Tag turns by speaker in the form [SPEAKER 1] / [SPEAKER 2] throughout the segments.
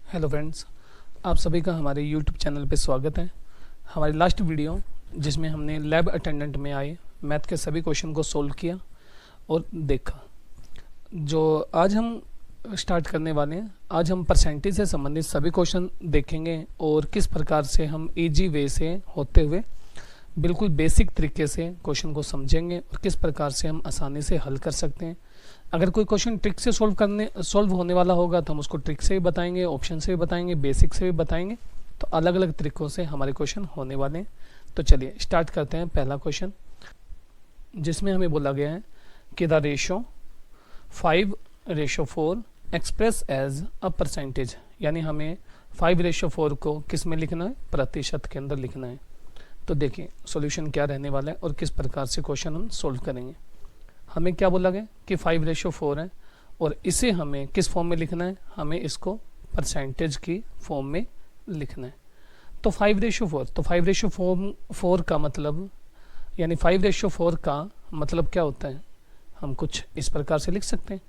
[SPEAKER 1] Hello friends, आप सभी का हमारे यूट्यूब चैनल पे स्वागत है। हमारी लास्ट वीडियो जिसमें हमने लैब अटेंडेंट में आए मैथ के सभी क्वेश्चन को सोल्व किया और देखा। जो आज हम स्टार्ट करने वाले हैं, आज हम परसेंटेज से संबंधित सभी क्वेश्चन देखेंगे और किस प्रकार से हम इजी वे से होते हुए बिल्कुल बेसिक तरीके से क्वेश्चन को समझेंगे और किस प्रकार से हम आसानी से हल कर सकते हैं। अगर कोई क्वेश्चन ट्रिक से सॉल्व होने वाला होगा तो हम उसको ट्रिक से भी बताएंगे, ऑप्शन से भी बताएंगे, बेसिक से भी बताएंगे। तो अलग अलग तरीकों से हमारे क्वेश्चन होने वाले हैं। तो चलिए स्टार्ट करते हैं। पहला क्वेश्चन जिसमें हमें बोला गया है कि the ratio 5:4 express as a percentage, यानी हमें 5:4 को किस में लिखना है? प्रतिशत के अंदर लिखना है। तो देखिए सॉल्यूशन क्या रहने वाला है और किस प्रकार से क्वेश्चन हम सोल्व करेंगे। हमें क्या बोला गया कि 5:4 है और इसे हमें किस फॉर्म में लिखना है? हमें इसको परसेंटेज की फॉर्म में लिखना है। तो 5:4 का मतलब, यानी 5:4 का मतलब क्या होता है? हम कुछ इस प्रकार से लिख सकते हैं।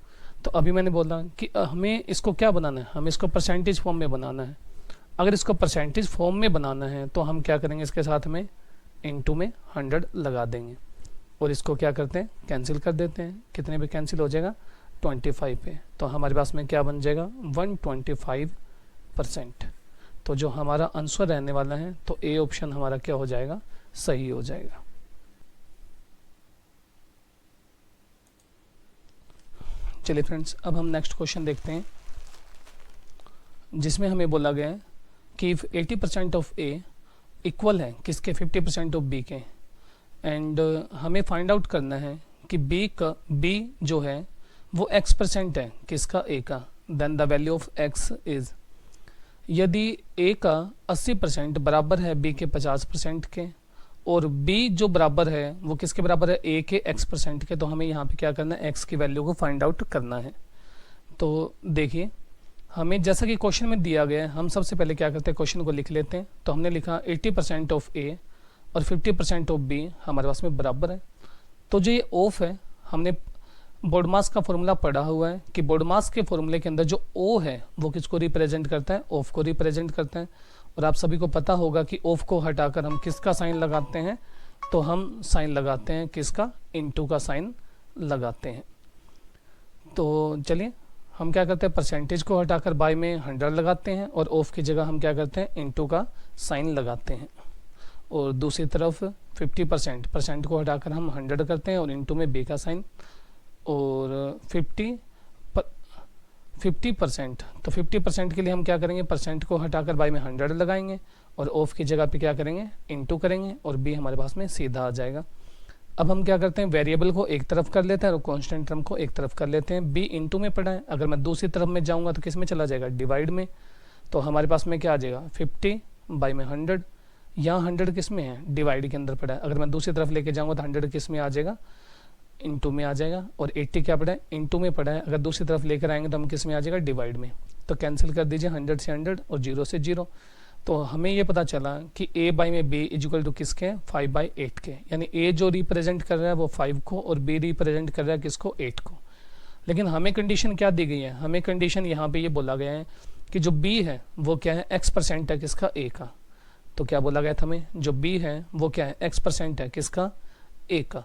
[SPEAKER 1] तो अभी मैंने बोला कि हमें इसको क्या बनाना है? हमें इसको परसेंटेज फॉर्म में बनाना है। अगर इसको परसेंटेज फॉर्म में बनाना है तो हम क्या करेंगे? इसके साथ में इनटू में 100 लगा देंगे और इसको क्या करते हैं? कैंसिल कर देते हैं। कितने पे कैंसिल हो जाएगा? 25 पे। तो हमारे पास में क्या बन जाएगा? 125%। तो जो हमारा आंसर रहने वाला है, तो ए ऑप्शन हमारा क्या हो जाएगा? सही हो जाएगा। चलिए फ्रेंड्स, अब हम नेक्स्ट क्वेश्चन देखते हैं जिसमें हमें बोला गया है कि 80% ऑफ ए इक्वल है किसके? 50% ऑफ बी के। एंड हमें फाइंड आउट करना है कि बी जो है वो x% है किसका? a का। Then the value of x is, यदि a का 80% बराबर है b के 50% के और b जो बराबर है वो किसके बराबर है? a के x% के। तो हमें यहाँ पे क्या करना है? x की वैल्यू को फाइंड आउट करना है। तो देखिए हमें जैसा कि क्वेश्चन में दिया गया है, हम सबसे पहले क्या करते हैं? क्वेश्चन को लिख लेते हैं। तो हमने लिखा 80% ऑफ a और 50% ऑफ बी हमारे पास में बराबर है। तो जो ये ऑफ है, हमने बोडमास का फॉर्मूला पढ़ा हुआ है कि बोडमास के फॉर्मूले के अंदर जो ओ है वो किसको रिप्रेजेंट करता है? ऑफ को रिप्रेजेंट करता है। और आप सभी को पता होगा कि ऑफ को हटाकर हम किसका साइन लगाते हैं? तो हम साइन लगाते हैं किसका? इनटू का साइन लगाते हैं। तो चलिए हम क्या करते हैं? परसेंटेज को हटाकर बाय में 100 लगाते हैं और ऑफ की जगह हम क्या करते हैं? इनटू का साइन लगाते हैं। और दूसरी तरफ 50% को हटाकर हम 100 करते हैं और इनटू में बी का साइन। और 50% तो 50% के लिए हम क्या करेंगे? परसेंट को हटाकर बाई में 100 लगाएंगे और ऑफ की जगह पे क्या करेंगे? इनटू करेंगे और बी हमारे पास में सीधा आ जाएगा। अब हम क्या करते हैं? वेरिएबल को एक तरफ कर लेते हैं और कांस्टेंट टर्म को एक तरफ कर लेते हैं। बी इनटू में पड़ा है, अगर मैं दूसरी तरफ में जाऊंगा तो किस में चला जाएगा? डिवाइड में। तो हमारे पास में क्या आ जाएगा? 50 बाई में 100। यहाँ 100 किस में है? डिवाइड के अंदर पड़ा है। अगर मैं दूसरी तरफ लेके जाऊंगा तो 100 किस में आ जाएगा? इनटू में आ जाएगा। और 80 क्या पड़ा है? इनटू में पड़ा है। अगर दूसरी तरफ लेकर आएंगे तो हम किस में आ जाएगा? डिवाइड में। तो कैंसिल कर दीजिए 100 से 100 और 0 से 0। तो हमें ये पता चला कि a बाई में b इजिकल टू किसके? 5/8 के। यानी a जो रिप्रेजेंट कर रहा है वो 5 को और b रिप्रेजेंट कर रहा है किसको? 8 को। लेकिन हमें कंडीशन क्या दी गई है? हमें कंडीशन यहाँ पे ये बोला गया है कि जो b है वो क्या है? x% है किसका? a का। तो क्या बोला गया था हमें? जो b है वो क्या है? x% है किसका? a का।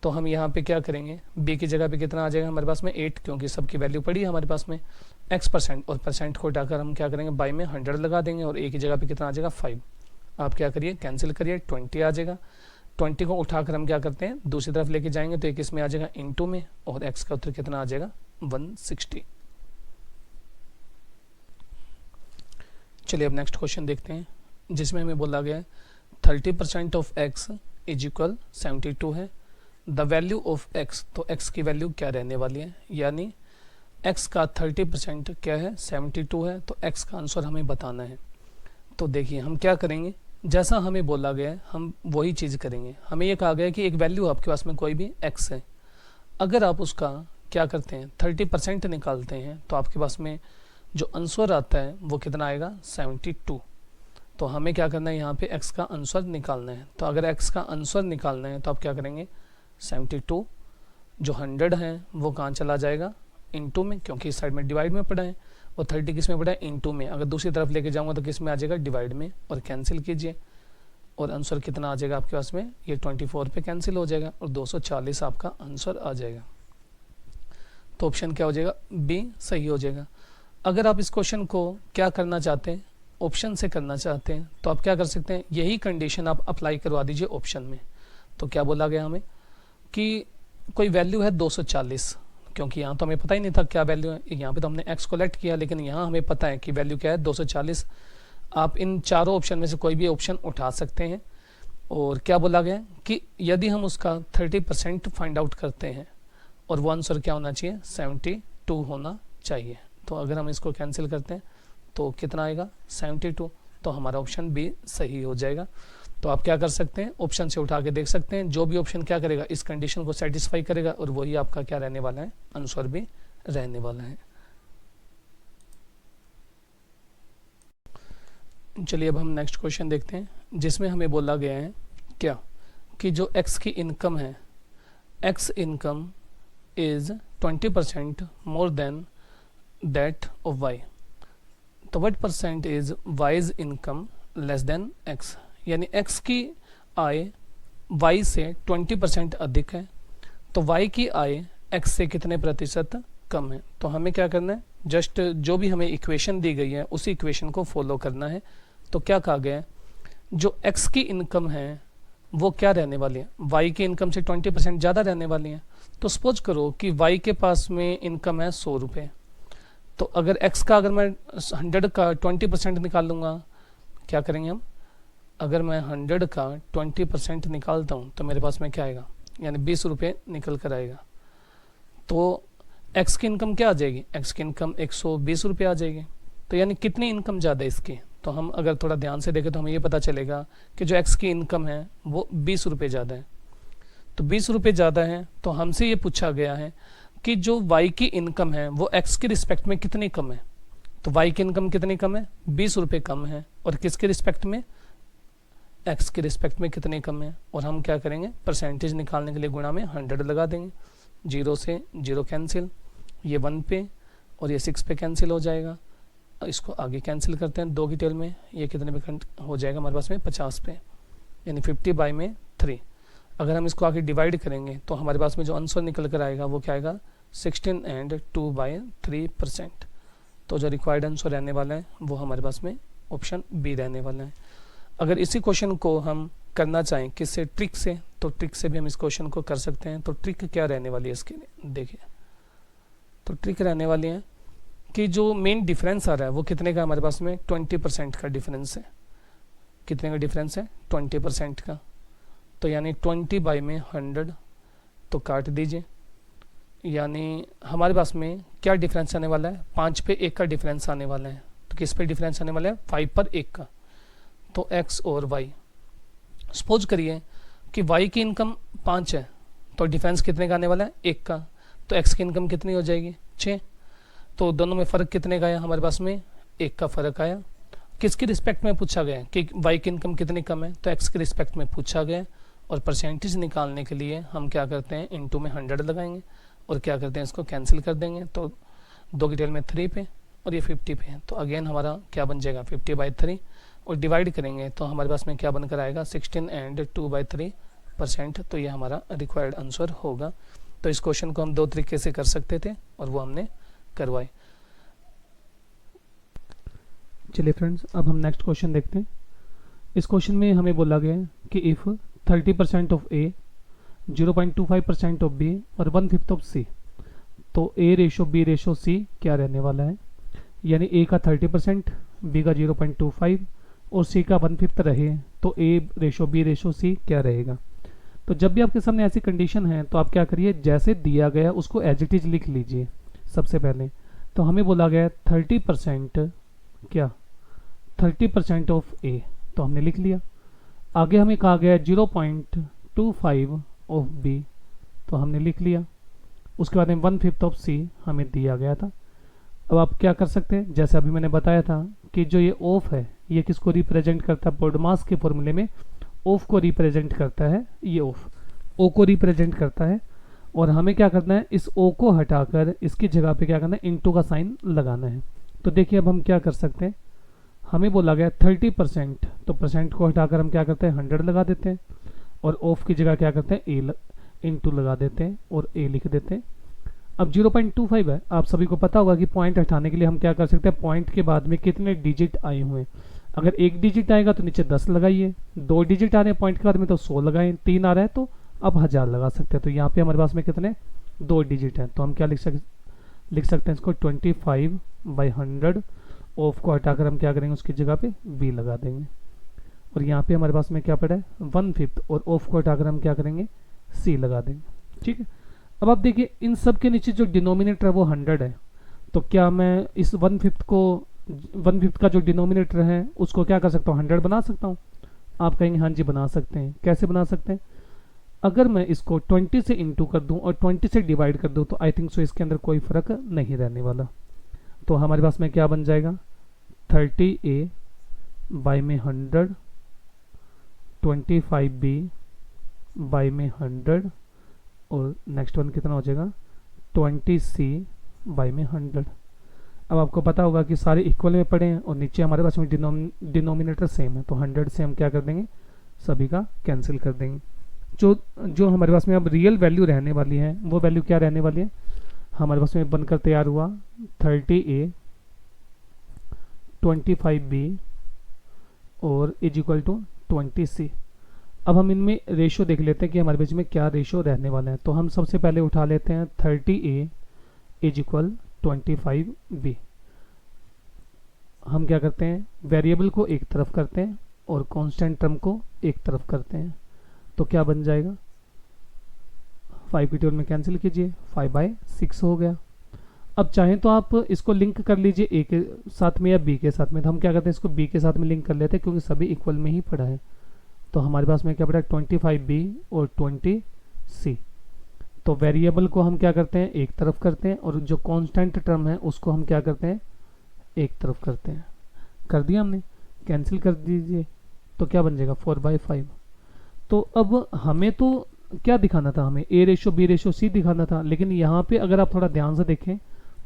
[SPEAKER 1] तो हम यहाँ पे क्या करेंगे? b की जगह पे कितना आ जाएगा हमारे पास में? 8, क्योंकि सबकी वैल्यू पड़ी है हमारे पास में x% और परसेंट को हटाकर हम क्या करेंगे? बाई में 100 लगा देंगे और a की जगह पे कितना आ जाएगा? 5। आप क्या करिए? कैंसिल करिए, 20 आ जाएगा। 20 को उठाकर हम क्या करते हैं? दूसरी तरफ लेके जाएंगे तो एक इसमें आ जाएगा इनटू में और x का उत्तर कितना आ जाएगा? 160। चलिए अब नेक्स्ट क्वेश्चन देखते हैं जिसमें हमें बोला गया है 30% ऑफ x इज इक्वल 72 है। द वैल्यू ऑफ x, तो x की वैल्यू क्या रहने वाली है? यानी x का 30% क्या है? 72 है। तो x का आंसर हमें बताना है। तो देखिए हम क्या करेंगे? जैसा हमें बोला गया है हम वही चीज़ करेंगे। हमें ये कहा गया है कि एक वैल्यू आपके पास में कोई भी x है, अगर आप उसका क्या करते हैं? 30% निकालते हैं तो आपके पास में जो आंसर आता है वो कितना आएगा? 72। तो हमें क्या करना है? यहाँ पे x का आंसर निकालना है। तो अगर x का आंसर निकालना है तो आप क्या करेंगे? 72 जो 100 है वो कहाँ चला जाएगा? इनटू में, क्योंकि इस साइड में डिवाइड में पड़ा है, और 30 किस में पड़ा है, इनटू में। अगर दूसरी तरफ लेके जाऊंगा तो किस में आ जाएगा, डिवाइड में, और कैंसिल कीजिए, और आंसर कितना आ जाएगा आपके पास में, ये 24 पे कैंसिल हो जाएगा और 240 आपका आंसर आ जाएगा। तो ऑप्शन क्या हो जाएगा, बी सही हो जाएगा। अगर आप इस क्वेश्चन को क्या करना चाहते हैं, ऑप्शन से करना चाहते हैं, तो आप क्या कर सकते हैं, यही कंडीशन आप अप्लाई करवा दीजिए ऑप्शन में। तो क्या बोला गया हमें कि कोई वैल्यू है 240, क्योंकि यहाँ तो हमें पता ही नहीं था क्या वैल्यू है, यहाँ पे तो हमने x को लेट किया, लेकिन यहाँ हमें पता है कि वैल्यू क्या है, 240। आप इन चारों ऑप्शन में से कोई भी ऑप्शन उठा सकते हैं। और क्या बोला गया कि यदि हम उसका 30% फाइंड आउट करते हैं, और वो आंसर क्या होना चाहिए, 72 होना चाहिए। तो अगर हम इसको कैंसिल करते हैं तो कितना आएगा, 72। तो हमारा ऑप्शन बी सही हो जाएगा। तो आप क्या कर सकते हैं, ऑप्शन से उठा के देख सकते हैं, जो भी ऑप्शन क्या करेगा, इस कंडीशन को सेटिस्फाई करेगा, और वही आपका क्या रहने वाला है, आंसर भी रहने वाला है। चलिए अब हम नेक्स्ट क्वेश्चन देखते हैं, जिसमें हमें बोला गया है क्या, कि जो x की इनकम है, x income is 20% more than that of y, तो what percent is y's income less than x, यानी x की आय y से 20% अधिक है, तो y की आय x से कितने प्रतिशत कम है। तो हमें क्या करना है, जस्ट जो भी हमें इक्वेशन दी गई है उसी इक्वेशन को फॉलो करना है। तो क्या कहा गया है, जो x की इनकम है वो क्या रहने वाली है, y की इनकम से 20% ज़्यादा रहने वाली है। तो सपोज करो कि y के पास में इनकम है 100 रुपये, तो अगर x का अगर मैं 100 का 20% निकाल लूँगा, क्या करेंगे हम, अगर मैं 100 का 20% निकालता हूँ तो मेरे पास में क्या आएगा, यानी 20 रुपये निकल कर आएगा। तो x की इनकम क्या आ जाएगी, x की इनकम 120 रुपये आ जाएगी। तो यानी कितनी इनकम ज़्यादा है इसकी, तो हम अगर थोड़ा ध्यान से देखें तो हमें ये पता चलेगा कि जो x की इनकम है वो 20 रुपये ज़्यादा है। तो 20 रुपये ज़्यादा है, तो हमसे ये पूछा गया है कि जो y की इनकम है वो x के रिस्पेक्ट में कितनी कम है। तो y की इनकम कितनी कम है, 20 रुपये कम है, और किसके रिस्पेक्ट में, x के रिस्पेक्ट में कितने कम है। और हम क्या करेंगे, परसेंटेज निकालने के लिए गुणा में 100 लगा देंगे, 0 से 0 कैंसिल, ये 1 पे और ये 6 पे कैंसिल हो जाएगा। इसको आगे कैंसिल करते हैं 2 की टेल में, ये कितने पे हो जाएगा हमारे पास में, 50 पे, यानी 50/3। अगर हम इसको आगे डिवाइड करेंगे तो हमारे पास में जो आंसर निकल कर आएगा वो क्या आएगा, 16 and 2/3%। तो जो रिक्वायर्ड आंसर रहने वाला है वो हमारे पास में ऑप्शन बी रहने वाला है। अगर इसी क्वेश्चन को हम करना चाहें किससे, ट्रिक से, तो ट्रिक से भी हम इस क्वेश्चन को कर सकते हैं। तो ट्रिक क्या रहने वाली है इसके लिए, देखिए, तो ट्रिक रहने वाली है कि जो मेन डिफरेंस आ रहा है वो कितने का हमारे पास में, 20% का डिफरेंस है। कितने का डिफरेंस है, 20% का। तो यानी 20/100, तो काट दीजिए, यानी हमारे पास में क्या डिफरेंस आने वाला है, 5 पे 1 का डिफरेंस आने वाला है। तो किस पे डिफरेंस आने वाला है, 5 पर 1 का। तो x और y, सपोज करिए कि y की इनकम 5 है, तो डिफरेंस कितने का आने वाला है, 1 का। तो x की इनकम कितनी हो जाएगी, 6। तो दोनों में फ़र्क कितने का आया हमारे पास में, 1 का फ़र्क आया। किसके रिस्पेक्ट में पूछा गया है कि y की इनकम कितनी कम है, तो x के रिस्पेक्ट में पूछा गया। और परसेंटेज निकालने के लिए हम क्या करते हैं, इनटू में 100 लगाएंगे और क्या करते हैं, इसको कैंसिल कर देंगे। तो 2 की टेल में 3 पे और ये 50 पे है, तो अगेन हमारा क्या बन जाएगा, 50/3। और डिवाइड करेंगे तो हमारे पास में क्या बनकर आएगा, 16 and 2/3%। तो ये हमारा रिक्वायर्ड आंसर होगा। तो इस क्वेश्चन को हम 2 तरीके से कर सकते थे और वो हमने करवाए। चलिए फ्रेंड्स, अब हम नेक्स्ट क्वेश्चन देखते हैं। इस क्वेश्चन में हमें बोला गया है कि if 30% of A, 0.25% of B और 1/5 ऑफ सी, तो A ratio B ratio C क्या रहने वाला है। यानी ए का 30%, बी का 0.25 और सी का 1/5 रहे, तो A ratio B ratio C क्या रहेगा। तो जब भी आपके सामने ऐसी कंडीशन है तो आप क्या करिए, जैसे दिया गया उसको एज इट इज लिख लीजिए। सबसे पहले तो हमें बोला गया 30% क्या, 30% ऑफ ए, तो हमने लिख लिया। आगे हमें कहा गया 0.25 ऑफ बी, तो हमने लिख लिया। उसके बाद में 1/5 ऑफ सी हमें दिया गया था। अब आप क्या कर सकते हैं, जैसे अभी मैंने बताया था कि जो ये ऑफ है ये किसको रिप्रेजेंट करता है, बोडमास के फॉर्मूले में ऑफ को रिप्रेजेंट करता है, ये ऑफ ओ को रिप्रेजेंट करता है।
[SPEAKER 2] और हमें क्या करना है, इस ओ को हटाकर इसकी जगह पे क्या करना है, इंटू का साइन लगाना है। तो देखिए अब हम क्या कर सकते हैं, हमें बोला गया 30%, तो परसेंट को हटाकर हम क्या करते हैं 100 लगा देते हैं, और ऑफ की जगह क्या करते हैं ए इंटू लगा देते हैं और ए लिख देते हैं। अब 0.25 है, आप सभी को पता होगा कि पॉइंट हटाने के लिए हम क्या कर सकते हैं, पॉइंट के बाद में कितने डिजिट आए हुए हैं। अगर एक डिजिट आएगा तो नीचे 10 लगाइए, 2 डिजिट आ रहे हैं पॉइंट के बाद में तो 100 लगाएं, 3 आ रहा है तो अब 1000 लगा सकते हैं। तो यहाँ पे हमारे पास में कितने 2 डिजिट हैं, तो हम क्या लिख सकते हैं इसको 25/100, ऑफ को हटाकर हम क्या करेंगे उसकी जगह पे बी लगा देंगे। और यहाँ पे हमारे पास में क्या पड़ा है 1/5, और ऑफ को हटाकर हम क्या करेंगे सी लगा देंगे। ठीक है, अब आप देखिए इन सब के नीचे जो डिनोमिनेटर है वो 100 है, तो क्या मैं इस 1/5 का जो डिनोमिनेटर है उसको क्या कर सकता हूँ 100 बना सकता हूँ। आप कहेंगे हाँ जी बना सकते हैं। कैसे बना सकते हैं, अगर मैं इसको 20 से इंटू कर दूं और 20 से डिवाइड कर दूं तो आई थिंक सो इसके अंदर कोई फर्क नहीं रहने वाला। तो हमारे पास में क्या बन जाएगा 30A बाई में 100, 25B बाई में 100, और नेक्स्ट वन कितना हो जाएगा 20C बाई में 100। अब आपको पता होगा कि सारे इक्वल में पड़े हैं और नीचे हमारे पास में डिनोमिनेटर सेम है, तो 100 से हम क्या कर देंगे सभी का कैंसिल कर देंगे। जो हमारे पास में अब रियल वैल्यू रहने वाली है वो वैल्यू क्या रहने वाली है, हमारे पास में बनकर तैयार हुआ 30A 25B और इज इक्वल टू 20C। अब हम इनमें रेशो देख लेते हैं कि हमारे बीच में क्या रेशो रहने वाला है। तो हम सबसे पहले उठा लेते हैं 30A इज इक्वल 25B। हम क्या करते हैं वेरिएबल को एक तरफ करते हैं और कांस्टेंट टर्म को एक तरफ करते हैं, तो क्या बन जाएगा 5 की टेबल में कैंसिल कीजिए, 5/6 हो गया। अब चाहें तो आप इसको लिंक कर लीजिए ए के साथ में या बी के साथ में, तो हम क्या करते हैं इसको बी के साथ में लिंक कर लेते हैं क्योंकि सभी इक्वल में ही पड़ा है। तो हमारे पास में क्या पड़ा है 25B और 20C। तो वेरिएबल को हम क्या करते हैं एक तरफ करते हैं और जो कांस्टेंट टर्म है उसको हम क्या करते हैं एक तरफ करते हैं। कर दिया हमने, कैंसिल कर दीजिए, तो क्या बन जाएगा 4/5। तो अब हमें तो क्या दिखाना था, हमें ए रेशो बी रेशो सी दिखाना था, लेकिन यहाँ पे अगर आप थोड़ा ध्यान से देखें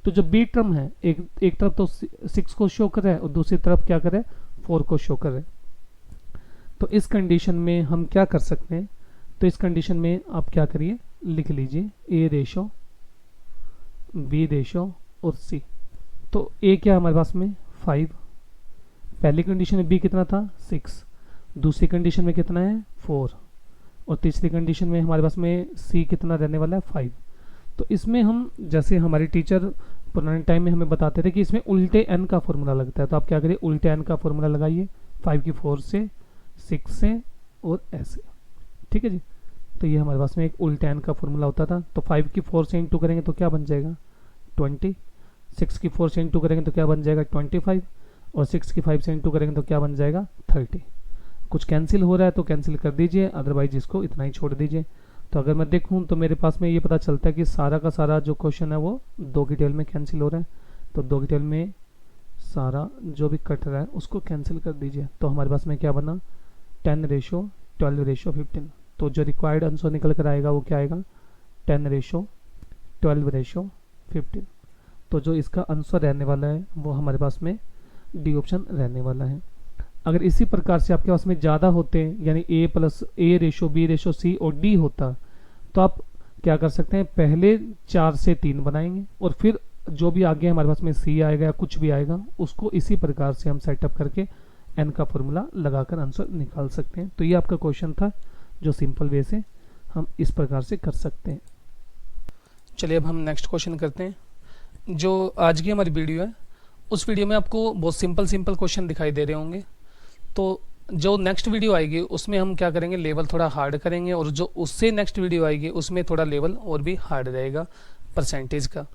[SPEAKER 2] तो जो बी टर्म है एक तरफ तो 6 को शो कर रहा है और दूसरी तरफ क्या कर रहा है 4 को शो कर रहा है। तो इस कंडीशन में हम क्या कर सकते हैं, तो इस कंडीशन में आप क्या करिए लिख लीजिए ए रेशो बी रेशो और सी। तो ए क्या हमारे पास में 5, पहली कंडीशन में बी कितना था 6, दूसरी कंडीशन में कितना है 4, और तीसरी कंडीशन में हमारे पास में सी कितना रहने वाला है 5। तो इसमें हम जैसे हमारे टीचर पुराने टाइम में हमें बताते थे कि इसमें उल्टे एन का फॉर्मूला लगता है, तो आप क्या करिए उल्टे एन का फॉर्मूला लगाइए 5 की 4 से 6 से और ऐसे। ठीक है जी, तो ये हमारे पास में एक उल्टे एन का फॉर्मूला होता था। तो 5 की 4 से इंटू करेंगे तो क्या बन जाएगा 20, 6 की 4 से इंटू करेंगे तो क्या बन जाएगा 25, और 6 की 5 से इंटू करेंगे तो क्या बन जाएगा 30। कुछ कैंसिल हो रहा है तो कैंसिल कर दीजिए, अदरवाइज इसको इतना ही छोड़ दीजिए। तो अगर मैं देखूं तो मेरे पास में ये पता चलता है कि सारा का सारा जो क्वेश्चन है वो 2 की टेबल में कैंसिल हो रहा है। तो 2 की टेबल में सारा जो भी कट रहा है उसको कैंसिल कर दीजिए। तो हमारे पास में क्या बना 10:12:15। तो जो रिक्वायर्ड आंसर निकल कर आएगा वो क्या आएगा 10:12:15। तो जो इसका आंसर रहने वाला है वो हमारे पास में डी ऑप्शन रहने वाला है। अगर इसी प्रकार से आपके पास में ज़्यादा होते हैं यानी ए रेशो बी रेशो सी और डी होता, तो आप क्या कर सकते हैं पहले 4 से 3 बनाएंगे और फिर जो भी आगे हमारे पास में सी आएगा या कुछ भी आएगा उसको इसी प्रकार से हम सेटअप करके एन का फॉर्मूला लगाकर आंसर निकाल सकते हैं। तो ये आपका क्वेश्चन था जो सिंपल वे से हम इस प्रकार से कर सकते हैं।
[SPEAKER 1] चलिए अब हम नेक्स्ट क्वेश्चन करते हैं। जो आज की हमारी वीडियो है उस वीडियो में आपको बहुत सिंपल क्वेश्चन दिखाई दे रहे होंगे। तो जो नेक्स्ट वीडियो आएगी उसमें हम क्या करेंगे लेवल थोड़ा हार्ड करेंगे, और जो उससे नेक्स्ट वीडियो आएगी उसमें थोड़ा लेवल और भी हार्ड रहेगा परसेंटेज का।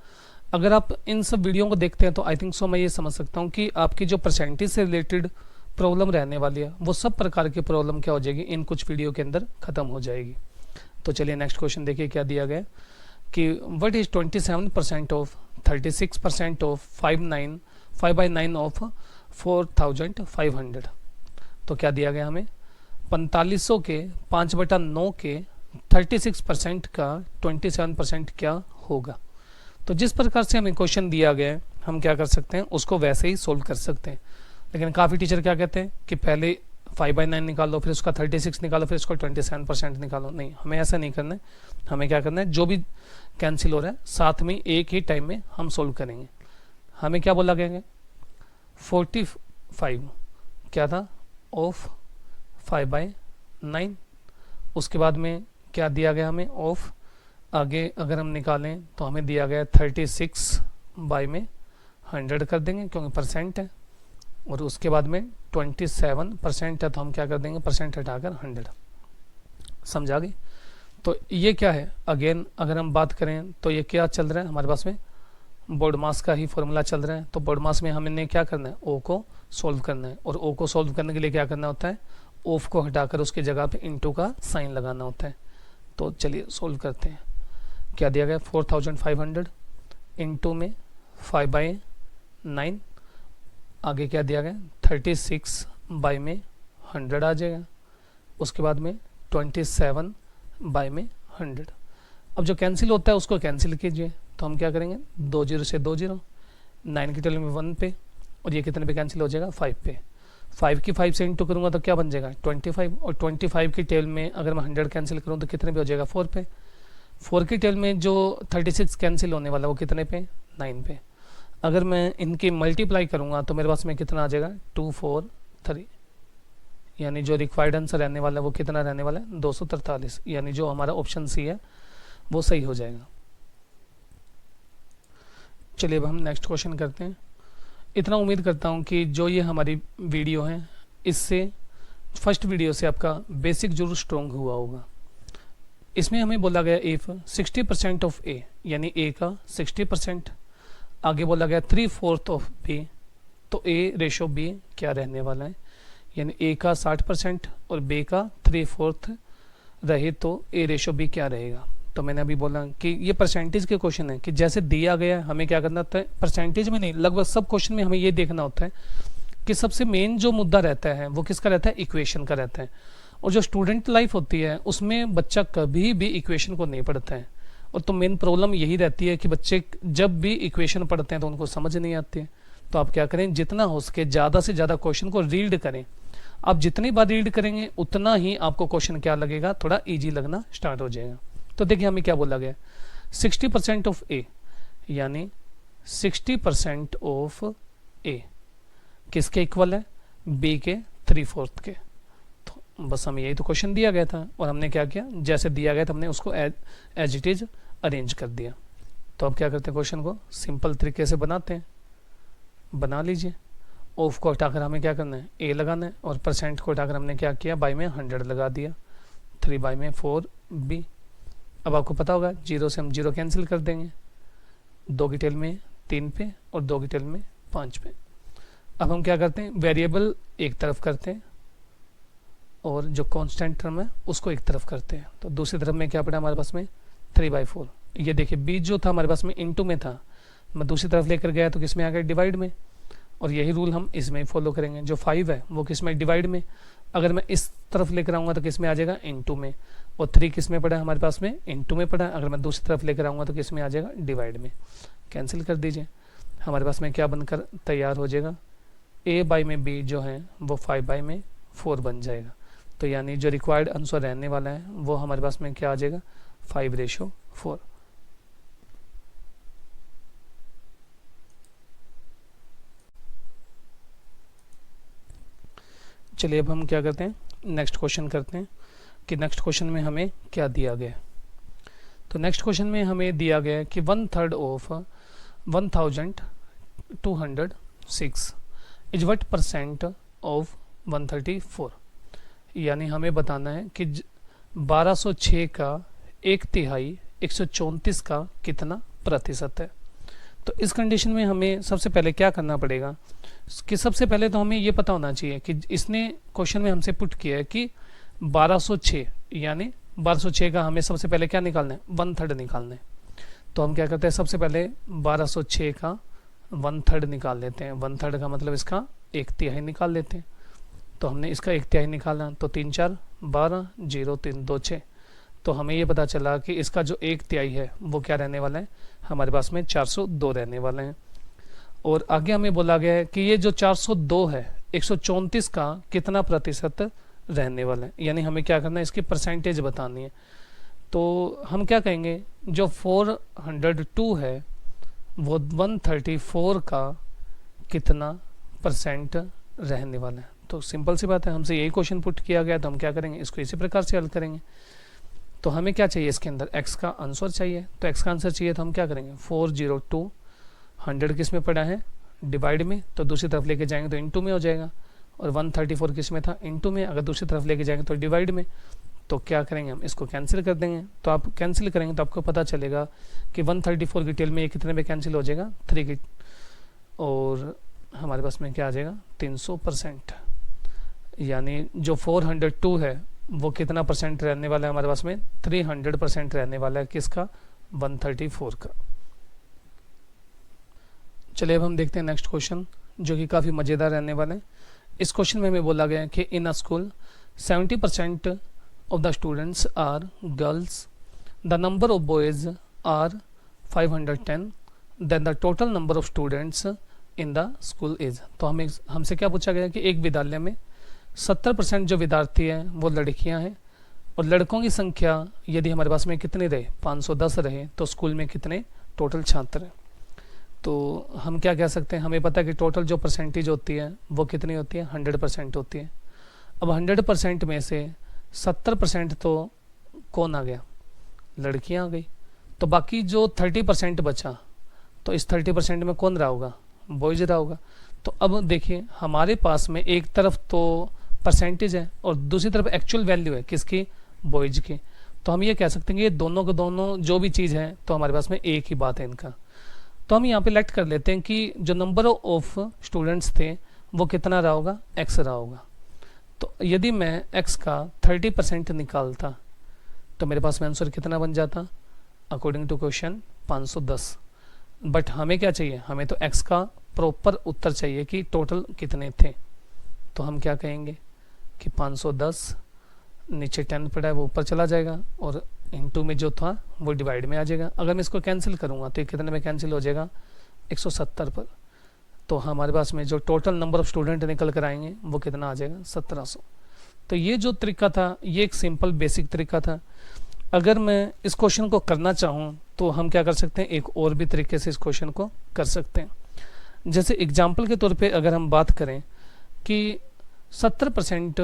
[SPEAKER 1] अगर आप इन सब वीडियो को देखते हैं तो आई थिंक सो मैं ये समझ सकता हूँ कि आपकी जो परसेंटेज से रिलेटेड प्रॉब्लम रहने वाली है वो सब प्रकार की प्रॉब्लम क्या हो जाएगी इन कुछ वीडियो के अंदर ख़त्म हो जाएगी। तो चलिए नेक्स्ट क्वेश्चन देखिए क्या दिया गया कि what is 27% of 36% of 5/9 of 4500। तो क्या दिया गया हमें 4500 के 5/9 के 36% का 27% क्या होगा। तो जिस प्रकार से हमें क्वेश्चन दिया गया है हम क्या कर सकते हैं, उसको वैसे ही सोल्व कर सकते हैं। लेकिन काफ़ी टीचर क्या कहते हैं कि पहले 5/9 निकालो, फिर उसका 36 निकालो, फिर उसका 27% निकालो। नहीं, हमें ऐसा नहीं करना है। हमें क्या करना है, जो भी कैंसिल हो रहा है साथ में एक ही टाइम में हम सोल्व करेंगे। हमें क्या बोला गया है, 45 क्या था, ऑफ 5/9। उसके बाद में क्या दिया गया हमें, ऑफ आगे अगर हम निकालें तो हमें दिया गया 36/100 कर देंगे क्योंकि परसेंट है। और उसके बाद में 27% है तो हम क्या कर देंगे, परसेंट हटाकर 100। समझा गई। तो ये क्या है, अगेन अगर हम बात करें तो ये क्या चल रहा है हमारे पास में, बोर्ड मास का ही फॉर्मूला चल रहा है। तो बोर्ड मास में हमने क्या करना है, ओ को सोल्व करना है। और ओ को सोल्व करने के लिए क्या करना होता है, ऑफ को हटाकर उसकी जगह पे इनटू का साइन लगाना होता है। तो चलिए सोल्व करते हैं। क्या दिया गया, 4500 इनटू में 5/9, आगे क्या दिया गया 36/100 आ जाएगा। उसके बाद में 27/100। अब जो कैंसिल होता है उसको कैंसिल कीजिए। तो हम क्या करेंगे, 2 0 से 2 0, 9 की टेबल में 1 पे, और ये कितने पे कैंसिल हो जाएगा, 5 पे। 5 की 5 से इंटू करूँगा तो क्या बन जाएगा 25, और 25 की टेबल में अगर मैं 100 कैंसिल करूँ तो कितने पे हो जाएगा, 4 पे। 4 की टेबल में जो 36 कैंसिल होने वाला वो कितने पे, 9 पे। अगर मैं इनकी मल्टीप्लाई करूँगा तो मेरे पास में कितना आ जाएगा, 243, यानी जो रिक्वायर्ड आंसर रहने वाला है वो कितना रहने वाला है, 243। यानी जो हमारा ऑप्शन सी है वो सही हो जाएगा। चलिए अब हम नेक्स्ट क्वेश्चन करते हैं। इतना उम्मीद करता हूँ कि जो ये हमारी वीडियो है इससे फर्स्ट वीडियो से आपका बेसिक जरूर स्ट्रॉन्ग हुआ होगा। इसमें हमें बोला गया इफ 60% ऑफ ए, यानी ए का 60%, आगे बोला गया 3/4 ऑफ बी, तो ए रेशो बी क्या रहने वाला है, यानी ए का 60% और बी का 3/4 रहे तो ए रेशो बी क्या रहेगा। तो मैंने अभी बोला कि ये परसेंटेज के क्वेश्चन है कि जैसे दिया गया है हमें क्या करना होता है, परसेंटेज में नहीं लगभग सब क्वेश्चन में हमें ये देखना होता है कि सबसे मेन जो मुद्दा रहता है वो किसका रहता है, इक्वेशन का रहता है। और जो स्टूडेंट लाइफ होती है उसमें बच्चा कभी भी इक्वेशन को नहीं पढ़ता है। और तो मेन प्रॉब्लम यही रहती है कि बच्चे जब भी इक्वेशन पढ़ते हैं तो उनको समझ नहीं आती है। तो आप क्या करें, जितना हो सके ज़्यादा से ज़्यादा क्वेश्चन को रीड करें। आप जितनी बार रीड करेंगे उतना ही आपको क्वेश्चन क्या लगेगा, थोड़ा ईजी लगना स्टार्ट हो जाएगा। तो देखिए हमें क्या बोला गया, 60% ऑफ ए, यानी 60% ऑफ ए किसके इक्वल है, बी के 3/4 के। तो बस हमें यही तो क्वेश्चन दिया गया था और हमने क्या किया, जैसे दिया गया था हमने उसको एज इट इज अरेंज कर दिया। तो अब क्या करते हैं, क्वेश्चन को सिंपल तरीके से बनाते हैं। बना लीजिए। ऑफ को हटाकर हमें क्या करना है, ए लगाना है, और परसेंट को हटाकर हमने क्या किया, बाई में 100 लगा दिया, 3/4 बी। अब आपको पता होगा 0 से हम 0 कैंसिल कर देंगे, 2 की टेल में 3 पे और 2 की टेल में 5 पे। अब हम क्या करते हैं, वेरिएबल एक तरफ करते हैं और जो कांस्टेंट टर्म है उसको एक तरफ करते हैं। तो दूसरी तरफ में क्या पड़ा हमारे पास में, 3/4। ये देखिए बी जो था हमारे पास में इनटू में था, मैं दूसरी तरफ लेकर गया तो किस में आ गया, डिवाइड में। और यही रूल हम इसमें फॉलो करेंगे। जो 5 है वो किस में, डिवाइड में। अगर मैं इस तरफ लेकर आऊँगा तो किस में आ जाएगा, इनटू में। और 3 किस में पड़ा है हमारे पास में, इनटू में पड़ा है। अगर मैं दूसरी तरफ लेकर आऊँगा तो किस में आ जाएगा, डिवाइड में। कैंसिल कर दीजिए, हमारे पास में क्या बनकर तैयार हो जाएगा, ए बाई में बी जो है वो 5/4 बन जाएगा। तो यानी जो रिक्वायर्ड आंसर रहने वाला है वो हमारे पास में क्या आ जाएगा, 5/4। चलिए अब हम क्या करते हैं, नेक्स्ट क्वेश्चन करते हैं कि नेक्स्ट क्वेश्चन में हमें क्या दिया गया है। तो नेक्स्ट क्वेश्चन में हमें दिया गया है कि 1/3 of 1206 is what percent of 134। यानी हमें बताना है कि 1206 का 1/3 134 का कितना प्रतिशत है। तो इस कंडीशन में हमें सबसे पहले क्या करना पड़ेगा कि सबसे पहले तो हमें ये पता होना चाहिए कि इसने क्वेश्चन में हमसे पुट किया है कि 1206, यानी 1206 का हमें सबसे पहले क्या निकालना है, 1/3 निकालना है। तो हम क्या करते हैं, सबसे पहले 1206 का 1/3 निकाल लेते हैं। 1/3 का मतलब इसका 1/3 निकाल लेते हैं। तो हमने इसका 1/3 निकाला, तो 3 4 12, 0 3 2 6, तो हमें ये पता चला कि इसका जो 1/3 है वो क्या रहने वाला है, हमारे पास में 402 रहने वाले हैं। और आगे हमें बोला गया है कि ये जो 402 है 134 का कितना प्रतिशत रहने वाला है, यानी हमें क्या करना है, इसकी परसेंटेज बतानी है। तो हम क्या कहेंगे, जो 402 है वो 134 का कितना परसेंट रहने वाला है। तो सिंपल सी बात है, हमसे यही क्वेश्चन पुट किया गया, तो हम क्या करेंगे, इसको इसी प्रकार से हल करेंगे। तो हमें क्या चाहिए, इसके अंदर x का आंसर चाहिए। तो x का आंसर चाहिए तो हम क्या करेंगे, 402 100 किस में पड़ा है, डिवाइड में, तो दूसरी तरफ लेके जाएंगे तो इनटू में हो जाएगा। और 134 किस में था, इनटू में, अगर दूसरी तरफ लेके जाएंगे तो डिवाइड में। तो क्या करेंगे, हम इसको कैंसिल कर देंगे। तो आप कैंसिल करेंगे तो आपको पता चलेगा कि 134 की टेल में ये कितने में कैंसिल हो जाएगा, 3 की, और हमारे पास में क्या आ जाएगा, 300%। यानी जो 402 है वो कितना परसेंट रहने वाला है हमारे पास में, 300% रहने वाला है किसका, 134 का। चलिए अब हम देखते हैं नेक्स्ट क्वेश्चन, जो कि काफ़ी मज़ेदार रहने वाला है। इस क्वेश्चन में हमें बोला गया है कि in a school 70% of the students are girls, the number of boys are 510, then the total number of students in the school is. तो हमसे क्या पूछा गया कि एक विद्यालय में 70% जो विद्यार्थी हैं वो लड़कियां हैं, और लड़कों की संख्या यदि हमारे पास में कितनी रहे, 510 रहे, तो स्कूल में कितने टोटल छात्र हैं। तो हम क्या कह सकते हैं, हमें पता है कि टोटल जो परसेंटेज होती है वो कितनी होती है, 100% होती है। अब 100% में से 70% तो कौन आ गया, लड़कियां आ गई। तो बाकी जो 30% बचा, तो इस 30% में कौन रहा होगा, बॉयज रहा होगा। तो अब देखिए हमारे पास में एक तरफ तो परसेंटेज है और दूसरी तरफ एक्चुअल वैल्यू है किसकी, बॉयज की। तो हम ये कह सकते हैं कि ये दोनों के दोनों जो भी चीज़ है तो हमारे पास में एक ही बात है इनका। तो हम यहाँ पे लेट कर लेते हैं कि जो नंबर ऑफ स्टूडेंट्स थे वो कितना रहा होगा, x रहा होगा। तो यदि मैं x का 30% निकालता तो मेरे पास में आंसर कितना बन जाता, अकॉर्डिंग टू क्वेश्चन 510। बट हमें क्या चाहिए, हमें तो x का प्रॉपर उत्तर चाहिए कि टोटल कितने थे। तो हम क्या कहेंगे कि 510, नीचे 10 पड़ा है वो ऊपर चला जाएगा, और इनटू में जो था वो डिवाइड में आ जाएगा। अगर मैं इसको कैंसिल करूँगा तो ये कितने में कैंसिल हो जाएगा, 170 पर। तो हमारे पास में जो टोटल नंबर ऑफ स्टूडेंट निकल कर आएंगे वो कितना आ जाएगा, 1700। तो ये जो तरीका था ये एक सिंपल बेसिक तरीका था। अगर मैं इस क्वेश्चन को करना चाहूँ तो हम क्या कर सकते हैं, एक और भी तरीके से इस क्वेश्चन को कर सकते हैं। जैसे एग्जाम्पल के तौर पे अगर हम बात करें कि 70%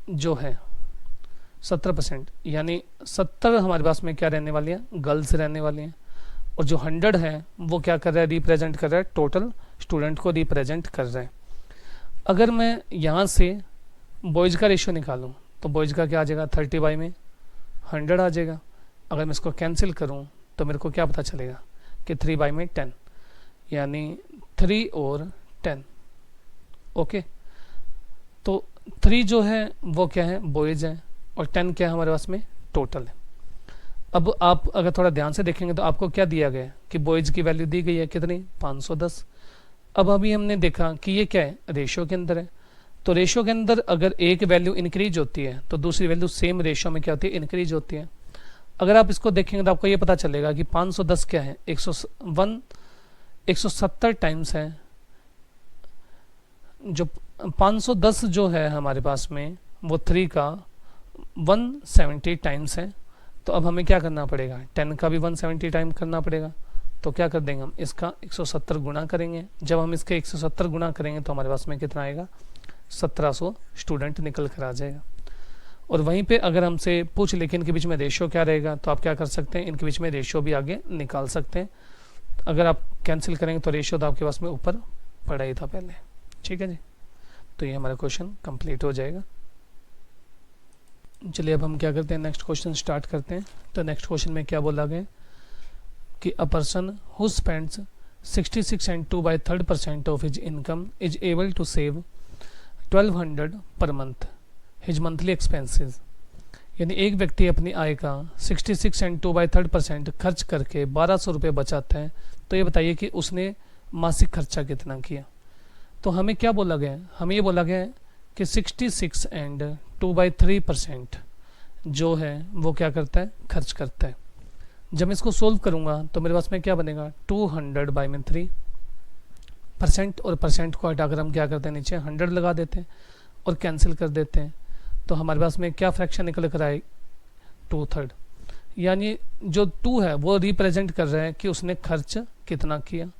[SPEAKER 1] जो है 70%, यानी 70 हमारे पास में क्या रहने वाली है, गर्ल्स रहने वाली हैं, और जो 100 है वो क्या कर रहा है, रिप्रेजेंट कर रहा है टोटल स्टूडेंट को रिप्रेजेंट कर रहा है। अगर मैं यहाँ से बॉयज़ का रेशियो निकालूँ तो बॉयज़ का क्या आ जाएगा, 30 में 100 आ जाएगा। अगर मैं इसको कैंसिल करूँ तो मेरे को क्या पता चलेगा कि 3 में 10, यानी 3 और 10। ओके, तो 3 जो है वो क्या है, बॉयज़ है, और 10 क्या है हमारे पास में, टोटल है। अब आप अगर थोड़ा ध्यान से देखेंगे तो आपको क्या दिया गया है कि बॉयज़ की वैल्यू दी गई है कितनी, 510। अब अभी हमने देखा कि ये क्या है, रेशियो के अंदर है। तो रेशियो के अंदर अगर एक वैल्यू इंक्रीज होती है तो दूसरी वैल्यू सेम रेशियो में क्या होती है, इंक्रीज होती है। अगर आप इसको देखेंगे तो आपको ये पता चलेगा कि 510 क्या है, 170 टाइम्स है। जो 510 जो है हमारे पास में वो 3 का 170 टाइम्स है। तो अब हमें क्या करना पड़ेगा, 10 का भी 170 टाइम करना पड़ेगा। तो क्या कर देंगे हम, इसका 170 गुना करेंगे। जब हम इसके 170 गुना करेंगे तो हमारे पास में कितना आएगा, 1700 स्टूडेंट निकल कर आ जाएगा। और वहीं पे अगर हमसे पूछ ले कि इनके बीच में रेशियो क्या रहेगा, तो आप क्या कर सकते हैं, इनके बीच में रेशियो भी आगे निकाल सकते हैं। अगर आप कैंसिल करेंगे तो रेशियो तो आपके पास में ऊपर पड़ा ही था पहले। ठीक है जी, तो ये हमारा क्वेश्चन कंप्लीट हो जाएगा। चलिए अब हम क्या करते हैं, नेक्स्ट क्वेश्चन स्टार्ट करते हैं। तो नेक्स्ट क्वेश्चन में क्या बोला गया कि a person who spends 66 and 2/3% of his income is able to save 1200 per month his monthly expenses. यानी एक व्यक्ति अपनी आय का 66 and 2/3% खर्च करके 1200 रुपये बचाता है। तो ये बताइए कि उसने मासिक खर्चा कितना किया। तो हमें क्या बोला गया है, हमें ये बोला गया है कि 66 and 2/3% जो है वो क्या करता है, खर्च करता है। जब मैं इसको सोल्व करूँगा तो मेरे पास में क्या बनेगा, 200 बाई में 3 परसेंट, और परसेंट को हटाकर हम क्या करते हैं, नीचे 100 लगा देते हैं और कैंसिल कर देते हैं। तो हमारे पास में क्या फ्रैक्शन निकल कर आए, 2/3। यानी जो 2 है वो रिप्रेजेंट कर रहा है कि उसने खर्च कितना किया,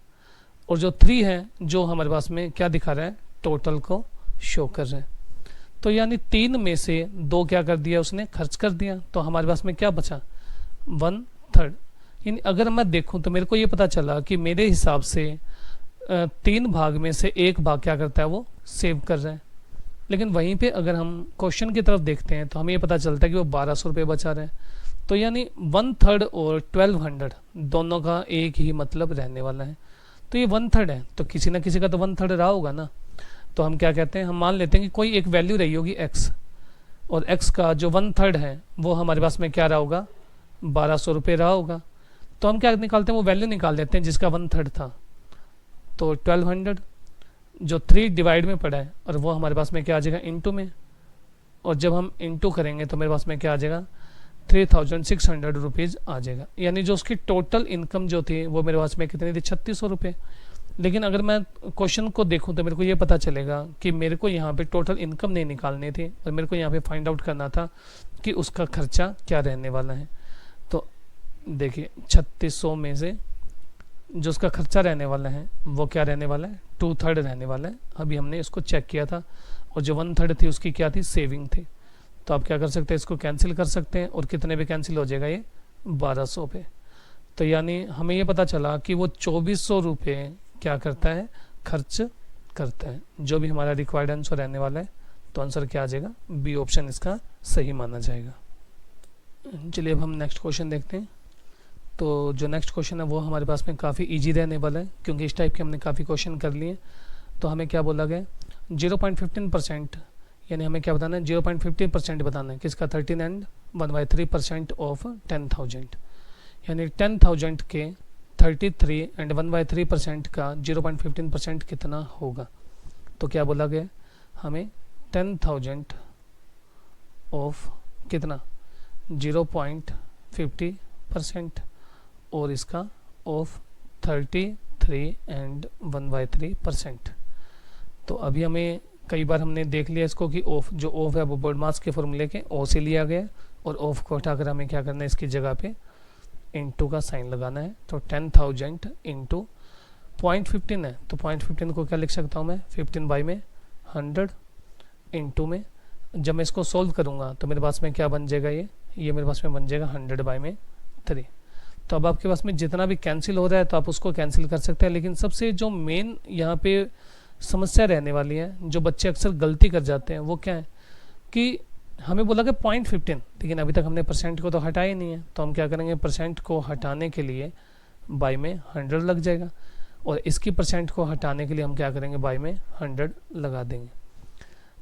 [SPEAKER 1] और जो 3 है जो हमारे पास में क्या दिखा रहा है, टोटल को शो कर रहा है। तो यानी 3 में से 2 क्या कर दिया, उसने खर्च कर दिया। तो हमारे पास में क्या बचा, 1/3। यानी अगर मैं देखूं तो मेरे को ये पता चला कि मेरे हिसाब से 3 भाग में से 1 भाग क्या करता है, वो सेव कर रहा है। लेकिन वहीं पे अगर हम क्वेश्चन की तरफ देखते हैं तो हमें ये पता चलता है कि वो 1200 रुपये बचा रहे हैं। तो यानी 1/3 और 1200 दोनों का एक ही मतलब रहने वाला है। तो ये 1/3 है, तो किसी ना किसी का तो 1/3 रहा होगा ना। तो हम क्या कहते हैं, हम मान लेते हैं कि कोई एक वैल्यू रही होगी x, और x का जो 1/3 है वो हमारे पास में क्या रहा होगा, 1200 रुपये रहा होगा। तो हम क्या निकालते हैं, वो वैल्यू निकाल देते हैं जिसका 1/3 था। तो 1200 जो 3 डिवाइड में पड़ा है, और वो हमारे पास में क्या आ जाएगा, इंटू में। और जब हम इंटू करेंगे तो मेरे पास में क्या आ जाएगा, 3600 रुपीज़ आ जाएगा। यानी जो उसकी टोटल इनकम जो थी वो मेरे पास में कितनी थी, 3600 रुपये। लेकिन अगर मैं क्वेश्चन को देखूं तो मेरे को ये पता चलेगा कि मेरे को यहाँ पे टोटल इनकम नहीं निकालनी थी, और मेरे को यहाँ पे फाइंड आउट करना था कि उसका खर्चा क्या रहने वाला है। तो देखिए 3600 में से जो उसका खर्चा रहने वाला है वो क्या रहने वाला है, 2/3 रहने वाला है। अभी हमने इसको चेक किया था, और जो 1/3 थी उसकी क्या थी, सेविंग थी। तो आप क्या कर सकते हैं, इसको कैंसिल कर सकते हैं, और कितने पे कैंसिल हो जाएगा, ये 1200 पे। तो यानी हमें ये पता चला कि वो 2400 रुपये क्या करता है, खर्च करता है, जो भी हमारा रिक्वायर्ड आंसर रहने वाला है। तो आंसर क्या आ जाएगा, बी ऑप्शन इसका सही माना जाएगा। चलिए अब हम नेक्स्ट क्वेश्चन देखते हैं। तो जो नेक्स्ट क्वेश्चन है वो हमारे पास में काफ़ी इजी रहने वाला है, क्योंकि इस टाइप के हमने काफ़ी क्वेश्चन कर लिए। तो हमें क्या बोला गया, 0.15%, यानी हमें क्या बताना है, 0.15% बताना है किसका, 13 एंड 1/3% ऑफ 10,000। यानी 10,000 के 33 एंड 1/3% का 0.15% कितना होगा। तो क्या बोला गया, हमें 10,000 ऑफ कितना, 0.50%, और इसका ऑफ 33 एंड 1/3%। तो अभी हमें कई बार हमने देख लिया इसको कि ऑफ, जो ऑफ है वो बॉडमास के फॉर्मूले के ओ से लिया गया, और ऑफ को हटाकर हमें क्या करना है, इसकी जगह पे इंटू का साइन लगाना है। तो 10,000 इंटू 0.15 है, तो 0.15 को क्या लिख सकता हूँ मैं, 15 बाई में 100 इंटू में। जब मैं इसको सोल्व करूँगा तो मेरे पास में क्या बन जाएगा, ये मेरे पास में बन जाएगा 100 बाई में 3। तो अब आपके पास में जितना भी कैंसिल हो रहा है तो आप उसको कैंसिल कर सकते हैं। लेकिन सबसे जो मेन यहाँ पे समस्या रहने वाली है, जो बच्चे अक्सर गलती कर जाते हैं, वो क्या है कि हमें बोला कि 0.15, लेकिन अभी तक हमने परसेंट को तो हटाया ही नहीं है। तो हम क्या करेंगे, परसेंट को हटाने के लिए बाई में 100 लग जाएगा, और इसकी परसेंट को हटाने के लिए हम क्या करेंगे, बाई में 100 लगा देंगे।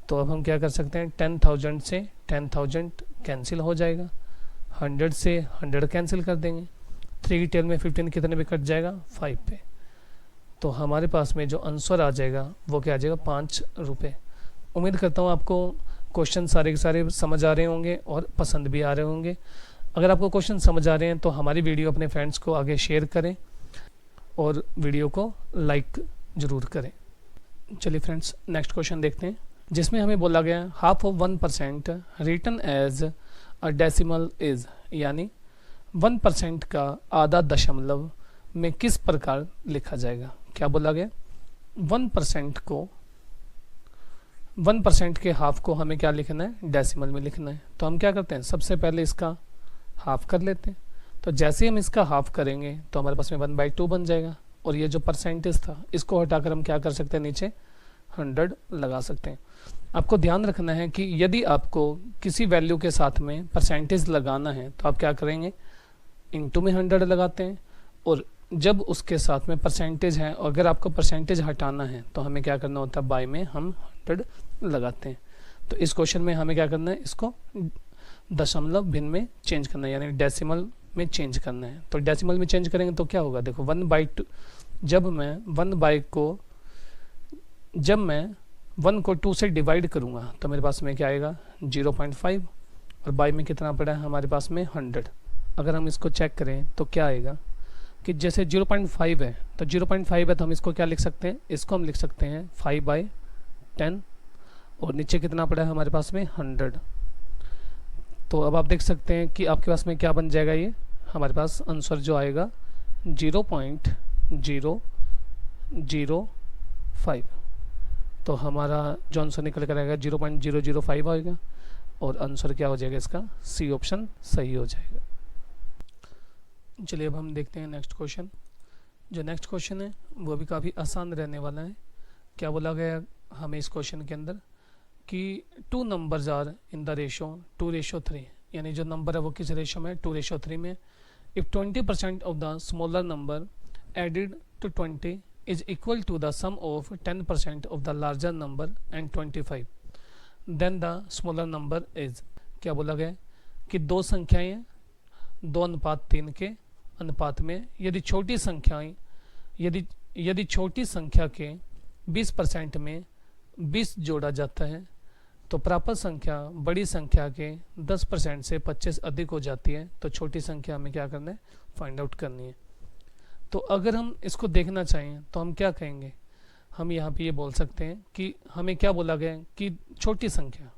[SPEAKER 1] तो अब हम क्या कर सकते हैं, 10,000 से 10,000 कैंसिल हो जाएगा, 100 से 100 कैंसिल कर देंगे, 3 टेल में 15 कितने पे कट जाएगा, 5 पे। तो हमारे पास में जो आंसर आ जाएगा वो क्या आ जाएगा, 5 रुपये। उम्मीद करता हूँ आपको क्वेश्चन सारे के सारे समझ आ रहे होंगे और पसंद भी आ रहे होंगे। अगर आपको क्वेश्चन समझ आ रहे हैं तो हमारी वीडियो अपने फ्रेंड्स को आगे शेयर करें, और वीडियो को लाइक ज़रूर करें। चलिए फ्रेंड्स नेक्स्ट क्वेश्चन देखते हैं, जिसमें हमें बोला गया half of 1% written as a decimal is, यानी 1% का आधा दशमलव में किस प्रकार लिखा जाएगा। क्या बोला गया, 1% के हाफ को हमें क्या लिखना है, डेसिमल में लिखना है। तो हम क्या करते हैं, सबसे पहले इसका हाफ कर लेते हैं। तो जैसे ही हम इसका हाफ करेंगे तो हमारे पास में 1/2 बन जाएगा, और ये जो परसेंटेज था इसको हटाकर हम क्या कर सकते हैं, नीचे 100 लगा सकते हैं। आपको ध्यान रखना है कि यदि आपको किसी वैल्यू के साथ में परसेंटेज लगाना है तो आप क्या करेंगे, इंटू में 100 लगाते हैं, और जब उसके साथ में परसेंटेज है, और अगर आपको परसेंटेज हटाना है तो हमें क्या करना होता है, बाय में हम 100 लगाते हैं। तो इस क्वेश्चन में हमें क्या करना है, इसको दशमलव भिन्न में चेंज करना है, यानी डेसिमल में चेंज करना है। तो डेसिमल में चेंज करेंगे तो क्या होगा, देखो 1/2, जब मैं 1 को 2 से डिवाइड करूंगा तो मेरे पास में क्या आएगा, 0.5, और बाई में कितना पड़ा है हमारे पास में 100। अगर हम इसको चेक करें तो क्या आएगा कि जैसे 0.5 है, तो 0.5 है तो हम इसको क्या लिख सकते हैं, इसको हम लिख सकते हैं 5/10, और नीचे कितना पड़ा है हमारे पास में 100। तो अब आप देख सकते हैं कि आपके पास में क्या बन जाएगा, ये हमारे पास आंसर जो आएगा 0.005। तो हमारा जो आंसर निकल कर आएगा 0.005 आएगा, और आंसर क्या हो जाएगा इसका, सी ऑप्शन सही हो जाएगा। चलिए अब हम देखते हैं नेक्स्ट क्वेश्चन। जो नेक्स्ट क्वेश्चन है वो भी काफ़ी आसान रहने वाला है। क्या बोला गया हमें इस क्वेश्चन के अंदर कि 2 numbers are in the ratio 2:3, यानी जो नंबर है वो किस रेशो में, 2:3 में। If 20% of the smaller number added to 20 is equal to the sum of 10% of the larger number and 25, then the smaller number is। क्या बोला गया कि दो संख्याएं हैं 2:3 के अनुपात में, यदि छोटी संख्याएं यदि छोटी संख्या के 20% में 20 जोड़ा जाता है तो प्राप्त संख्या बड़ी संख्या के 10% से 25 अधिक हो जाती है। तो छोटी संख्या हमें क्या करना है, फाइंड आउट करनी है। तो अगर हम इसको देखना चाहें तो हम क्या कहेंगे, हम यहाँ पे ये बोल सकते हैं कि हमें क्या बोला गया है कि छोटी संख्या,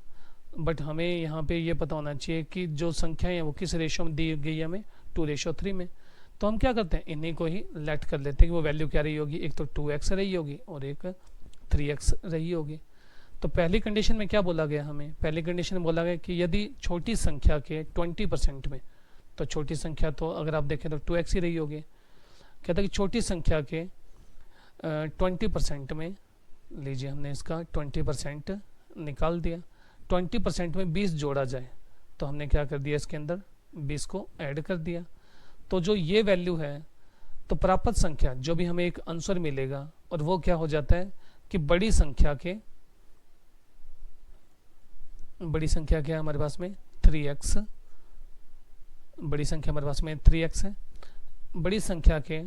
[SPEAKER 1] बट हमें यहाँ पे ये पता होना चाहिए कि जो संख्याएं हैं वो किस रेशो में दी गई है, हमें 2:3 में। तो हम क्या करते हैं, इन्हीं को ही लेट कर लेते हैं कि वो वैल्यू क्या रही होगी, एक तो 2x रही होगी और एक 3x रही होगी। तो पहली कंडीशन में क्या बोला गया हमें, पहली कंडीशन में बोला गया कि यदि छोटी संख्या के 20% में, तो छोटी संख्या तो अगर आप देखें तो 2x ही रही होगी। कहता है कि छोटी संख्या के 20% में, लीजिए हमने इसका 20% निकाल दिया, 20% में 20 जोड़ा जाए, तो हमने क्या कर दिया, इसके अंदर 20 को ऐड कर दिया। तो जो ये वैल्यू है, तो प्राप्त संख्या जो भी हमें एक आंसर मिलेगा, और वो क्या हो जाता है कि बड़ी संख्या के क्या हमारे पास में 3x, बड़ी संख्या हमारे पास में 3x है। बड़ी संख्या के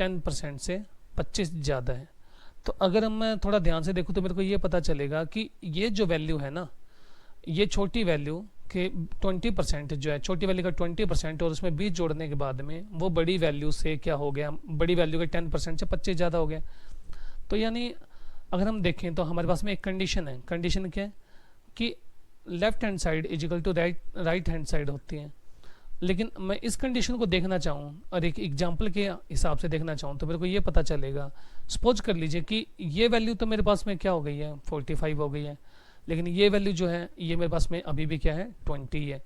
[SPEAKER 1] 10% से 25 ज़्यादा है। तो अगर मैं थोड़ा ध्यान से देखूँ तो मेरे को ये पता चलेगा कि ये जो वैल्यू है ना, ये छोटी वैल्यू के 20% जो है, छोटी वैल्यू का 20% और उसमें 20 जोड़ने के बाद में वो बड़ी वैल्यू से क्या हो गया, बड़ी वैल्यू के 10% से 25 ज़्यादा हो गया। तो यानी अगर हम देखें तो हमारे पास में एक कंडीशन है, कंडीशन क्या है कि left hand side is equal to right hand side होती है। लेकिन मैं इस कंडीशन को देखना चाहूँ और एक एग्जाम्पल के हिसाब से देखना चाहूँ तो मेरे को ये पता चलेगा, सपोज कर लीजिए कि ये वैल्यू तो मेरे पास में क्या हो गई है, 45 हो गई है, लेकिन ये वैल्यू जो है ये मेरे पास में अभी भी क्या है, 20 है।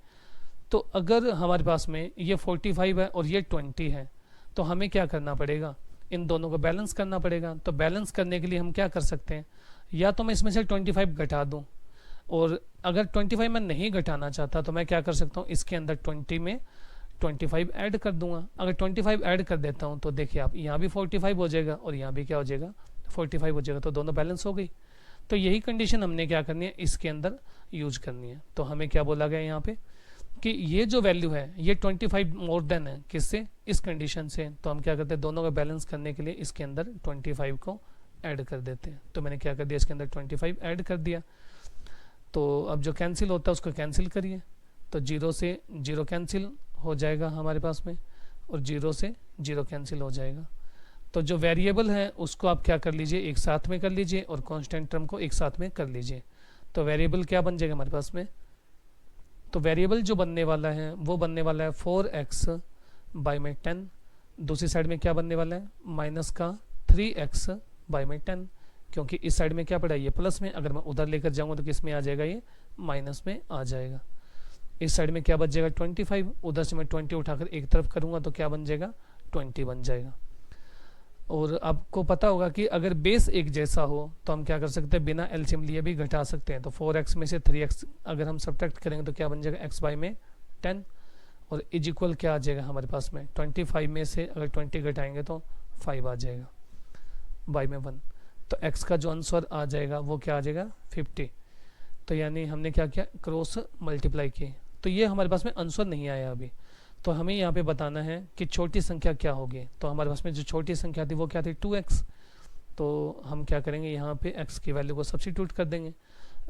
[SPEAKER 1] तो अगर हमारे पास में ये 45 है और ये 20 है, तो हमें क्या करना पड़ेगा, इन दोनों को बैलेंस करना पड़ेगा। तो बैलेंस करने के लिए हम क्या कर सकते हैं, या तो मैं इसमें से 25 घटा दूँ, और अगर 25 मैं नहीं घटाना चाहता तो मैं क्या कर सकता हूँ, इसके अंदर 20 में 25 ऐड कर दूंगा। अगर 25 ऐड कर देता हूँ तो देखिए आप, यहाँ भी 45 हो जाएगा और यहाँ भी क्या हो जाएगा, 45 हो जाएगा। तो दोनों बैलेंस हो गई। तो यही कंडीशन हमने क्या करनी है, इसके अंदर यूज करनी है। तो हमें क्या बोला गया यहाँ पे कि ये जो वैल्यू है ये 25 मोर देन है, किससे, इस कंडीशन से। तो हम क्या करते हैं, दोनों का बैलेंस करने के लिए इसके अंदर 25 को ऐड कर देते हैं। तो मैंने क्या कर दिया, इसके अंदर 25 ऐड कर दिया। तो अब जो कैंसिल होता है उसको कैंसिल करिए, तो 0 से 0 कैंसिल हो जाएगा हमारे पास में, और 0 से 0 कैंसिल हो जाएगा। तो जो वेरिएबल है उसको आप क्या कर लीजिए, एक साथ में कर लीजिए, और कांस्टेंट टर्म को एक साथ में कर लीजिए। तो वेरिएबल क्या बन जाएगा हमारे पास में, तो वेरिएबल जो बनने वाला है वो बनने वाला है 4x/10। दूसरी साइड में क्या बनने वाला है, माइनस का 3x/10, क्योंकि इस साइड में क्या पड़ा है, ये प्लस में, अगर मैं उधर लेकर जाऊंगा तो किस में आ जाएगा, ये माइनस में आ जाएगा। इस साइड में क्या बच जाएगा, 25, उधर से मैं 20 उठाकर एक तरफ करूंगा तो क्या बन जाएगा, 20 बन जाएगा। और आपको पता होगा कि अगर बेस एक जैसा हो तो हम क्या कर सकते हैं, बिना एलसीएम लिए भी घटा सकते हैं। तो 4x में से 3x अगर हम सब्ट्रैक्ट करेंगे तो क्या बन जाएगा, x/10, और इज इक्वल क्या आ जाएगा हमारे पास में, 25 में से अगर 20 घटाएंगे तो 5 आ जाएगा, y में 1। तो x का जो आंसर आ जाएगा वो क्या आ जाएगा, 50। तो यानी हमने क्या किया, क्रॉस मल्टीप्लाई की। तो ये हमारे पास में आंसर नहीं आया अभी। तो हमें यहाँ पे बताना है कि छोटी संख्या क्या होगी। तो हमारे पास में जो छोटी संख्या थी वो क्या थी, 2x। तो हम क्या करेंगे, यहाँ पे x की वैल्यू को सब्स्टिट्यूट कर देंगे।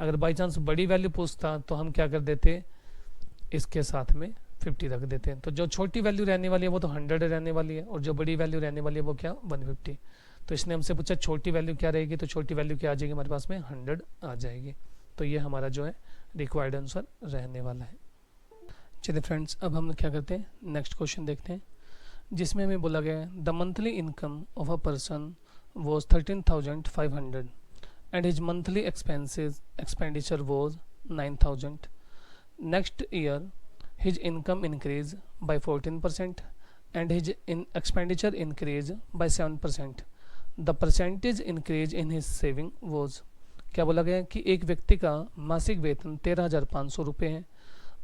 [SPEAKER 1] अगर बाई चांस बड़ी वैल्यू पूछता तो हम क्या कर देते, इसके साथ में 50 रख देते हैं। तो जो छोटी वैल्यू रहने वाली है वो तो 100 रहने वाली है, और जो बड़ी वैल्यू रहने वाली है वो क्या 150। तो इसने हमसे पूछा छोटी वैल्यू क्या रहेगी, तो छोटी वैल्यू क्या आ जाएगी हमारे पास में 100 आ जाएगी। तो ये हमारा जो है रिक्वायर्ड आंसर रहने वाला है। चलिए फ्रेंड्स, अब हम क्या करते हैं, नेक्स्ट क्वेश्चन देखते हैं, जिसमें हमें बोला गया है the monthly income of a person was 13,500 and his monthly expenditure was 9,000। Next year his income increased by 14% and his expenditure increased by 7%. The percentage increase in his saving was, क्या बोला गया है कि एक व्यक्ति का मासिक वेतन 13,500 रुपये है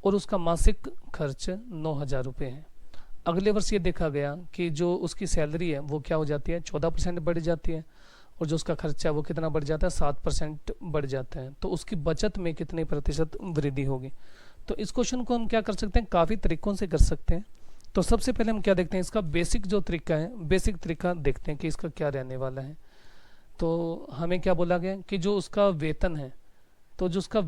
[SPEAKER 1] और उसका मासिक खर्च 9,000 रुपये है। अगले वर्ष ये देखा गया कि जो उसकी सैलरी है वो क्या हो जाती है 14% बढ़ जाती है, और जो उसका खर्चा है वो कितना बढ़ जाता है 7% बढ़ जाता है। तो उसकी बचत में कितने प्रतिशत वृद्धि होगी। तो इस क्वेश्चन को हम क्या कर सकते हैं, काफ़ी तरीकों से कर सकते हैं। तो सबसे पहले हम क्या देखते हैं, इसका बेसिक जो तरीका है, बेसिक तरीका देखते हैं कि इसका क्या रहने वाला है। तो हमें क्या बोला गया कि जो उसका वेतन है, तो जो उसका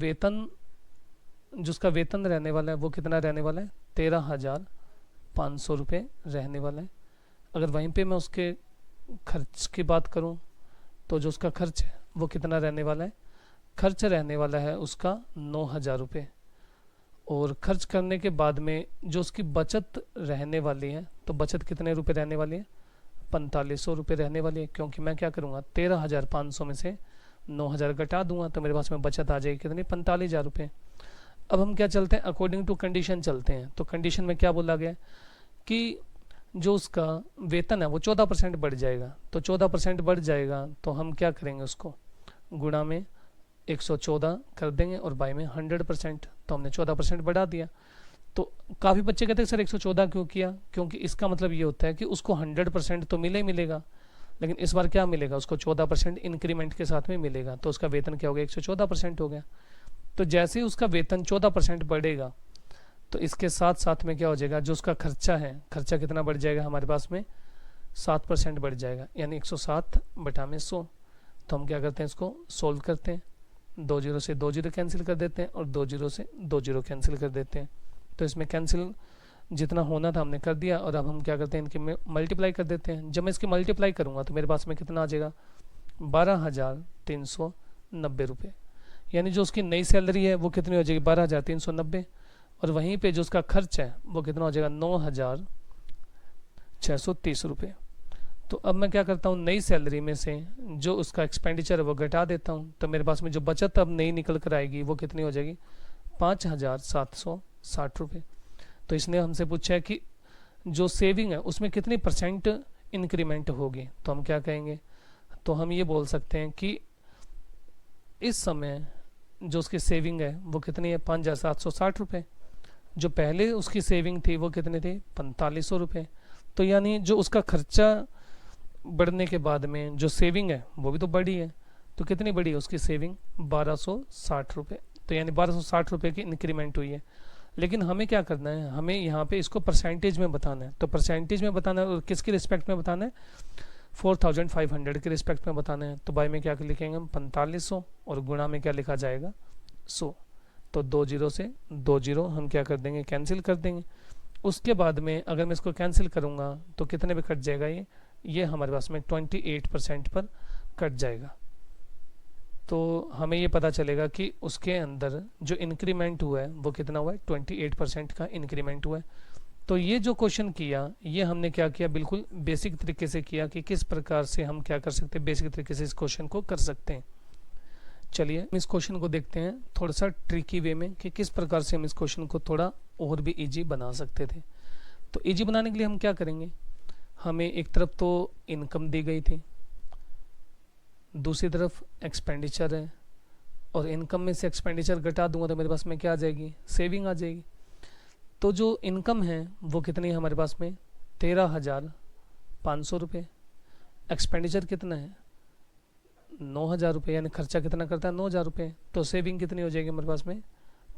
[SPEAKER 1] वेतन रहने वाला है वो कितना रहने वाला है 13,500 रुपये रहने वाला है। अगर वहीं पे मैं उसके खर्च की बात करूं तो जो उसका खर्च है वो कितना रहने वाला है, खर्च रहने वाला है उसका 9,000 रुपये। और खर्च करने के बाद में जो उसकी बचत रहने वाली है, तो बचत कितने रुपए रहने वाली है 4,500 रुपये रहने वाली है, क्योंकि मैं क्या करूँगा 13,500 में से 9,000 घटा दूंगा तो मेरे पास में बचत आ जाएगी कितनी 45,000 रुपये। अब हम क्या चलते हैं, अकॉर्डिंग टू कंडीशन चलते हैं। तो कंडीशन में क्या बोला गया कि जो उसका वेतन है वो 14% बढ़ जाएगा। तो 14% बढ़ जाएगा तो हम क्या करेंगे, उसको गुणा में 114 कर देंगे और बाई में 100%। तो हमने 14% बढ़ा दिया। तो काफ़ी बच्चे कहते हैं सर 114 क्यों किया, क्योंकि इसका मतलब ये होता है कि उसको 100% तो मिले ही मिलेगा, लेकिन इस बार क्या मिलेगा उसको 14% इंक्रीमेंट के साथ में मिलेगा। तो उसका वेतन क्या हो गया 114% हो गया। तो जैसे ही उसका वेतन 14% बढ़ेगा तो इसके साथ साथ में क्या हो जाएगा, जो उसका खर्चा है, खर्चा कितना बढ़ जाएगा हमारे पास में 7% बढ़ जाएगा, यानी 107 बटा में 100। तो हम क्या करते हैं, इसको सोल्व करते हैं, 2 जीरो से 2 जीरो कैंसिल कर देते हैं और 2 जीरो से 2 जीरो कैंसिल कर देते हैं। तो इसमें कैंसिल जितना होना था हमने कर दिया, और अब हम क्या करते हैं इनके मल्टीप्लाई कर देते हैं। जब मैं इसकी मल्टीप्लाई करूँगा तो मेरे पास में कितना आ जाएगा 12,390 रुपये, यानी जो उसकी नई सैलरी है वो कितनी हो जाएगी 12,390, और वहीं पे जो उसका खर्च है वो कितना हो जाएगा 9,630 रुपये। तो अब मैं क्या करता हूँ, नई सैलरी में से जो उसका एक्सपेंडिचर है वो घटा देता हूँ। तो मेरे पास में जो बचत अब नई निकल कर आएगी वो कितनी हो जाएगी 5,760 रुपये। तो इसने हमसे पूछा है कि जो सेविंग है उसमें कितनी % इंक्रीमेंट होगी। तो हम क्या कहेंगे, तो हम ये बोल सकते हैं कि इस समय जो उसकी सेविंग है वो कितनी है 5,760 रुपये। जो पहले उसकी सेविंग थी वो कितनी थी 4,500 रुपये। तो यानी जो उसका खर्चा बढ़ने के बाद में जो सेविंग है वो भी तो बढ़ी है। तो कितनी बढ़ी है उसकी सेविंग 1,260 रुपये। तो यानी 1,260 रुपये की इंक्रीमेंट हुई है। लेकिन हमें क्या करना है, हमें यहाँ पे इसको परसेंटेज में बताना है। तो परसेंटेज में बताना है और किसकी रिस्पेक्ट में बताना है 4,500 के रिस्पेक्ट में बताना है। तो बाई में क्या लिखेंगे हम 4,500 और गुणा में क्या लिखा जाएगा 100। तो 2 जीरो से 2 जीरो हम क्या कर देंगे कैंसिल कर देंगे। उसके बाद में अगर मैं इसको कैंसिल करूँगा तो कितने पे कट जाएगा, ये हमारे पास में 28% पर कट जाएगा। तो हमें ये पता चलेगा कि उसके अंदर जो इंक्रीमेंट हुआ है वो कितना हुआ है 28% का इंक्रीमेंट हुआ है। तो ये जो क्वेश्चन किया ये हमने क्या किया, बिल्कुल बेसिक तरीके से किया कि किस प्रकार से हम क्या कर सकते हैं, बेसिक तरीके से इस क्वेश्चन को कर सकते हैं। चलिए हम इस क्वेश्चन को देखते हैं थोड़ा सा ट्रिकी वे में कि किस प्रकार से हम इस क्वेश्चन को थोड़ा और भी इजी बना सकते थे। तो इजी बनाने के लिए हम क्या करेंगे, हमें एक तरफ तो इनकम दी गई थी, दूसरी तरफ एक्सपेंडिचर है, और इनकम में से एक्सपेंडिचर घटा दूंगा तो मेरे पास में क्या आ जाएगी सेविंग आ जाएगी। तो जो इनकम है वो कितनी है हमारे पास में 13,500 रुपये, एक्सपेंडिचर कितना है 9,000 रुपये, यानी खर्चा कितना करता है 9,000 रुपये। तो सेविंग कितनी हो जाएगी हमारे पास में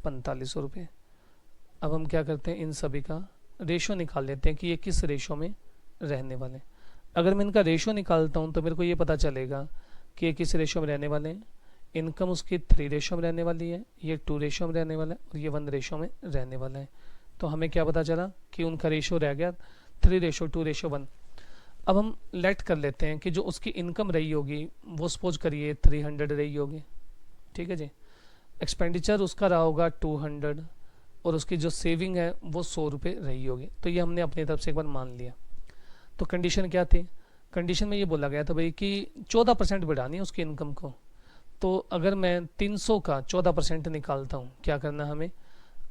[SPEAKER 1] 4,500 रुपये। अब हम क्या करते हैं, इन सभी का रेशो निकाल लेते हैं कि ये किस रेशो में रहने वाले। अगर मैं इनका रेशो निकालता हूँ तो मेरे को ये पता चलेगा कि ये किस रेशो में रहने वाले हैं, इनकम उसकी 3 रेशो में रहने वाली है, ये 2 रेशो में रहने वाला है और ये 1 रेशो में रहने वाला है। तो हमें क्या पता चला कि उनका रेशो रह गया 3:2:1। अब हम लेट कर लेते हैं कि जो उसकी इनकम रही होगी वो सपोज करिए 300 रही होगी, ठीक है जी। एक्सपेंडिचर उसका रहा होगा 200 और उसकी जो सेविंग है वो 100 रुपये रही होगी। तो ये हमने अपनी तरफ से एक बार मान लिया। तो कंडीशन क्या थी? कंडीशन में ये बोला गया था भाई कि 14% बढ़ानी है उसकी इनकम को। तो अगर मैं 300 का 14% निकालता हूँ, क्या करना है हमें?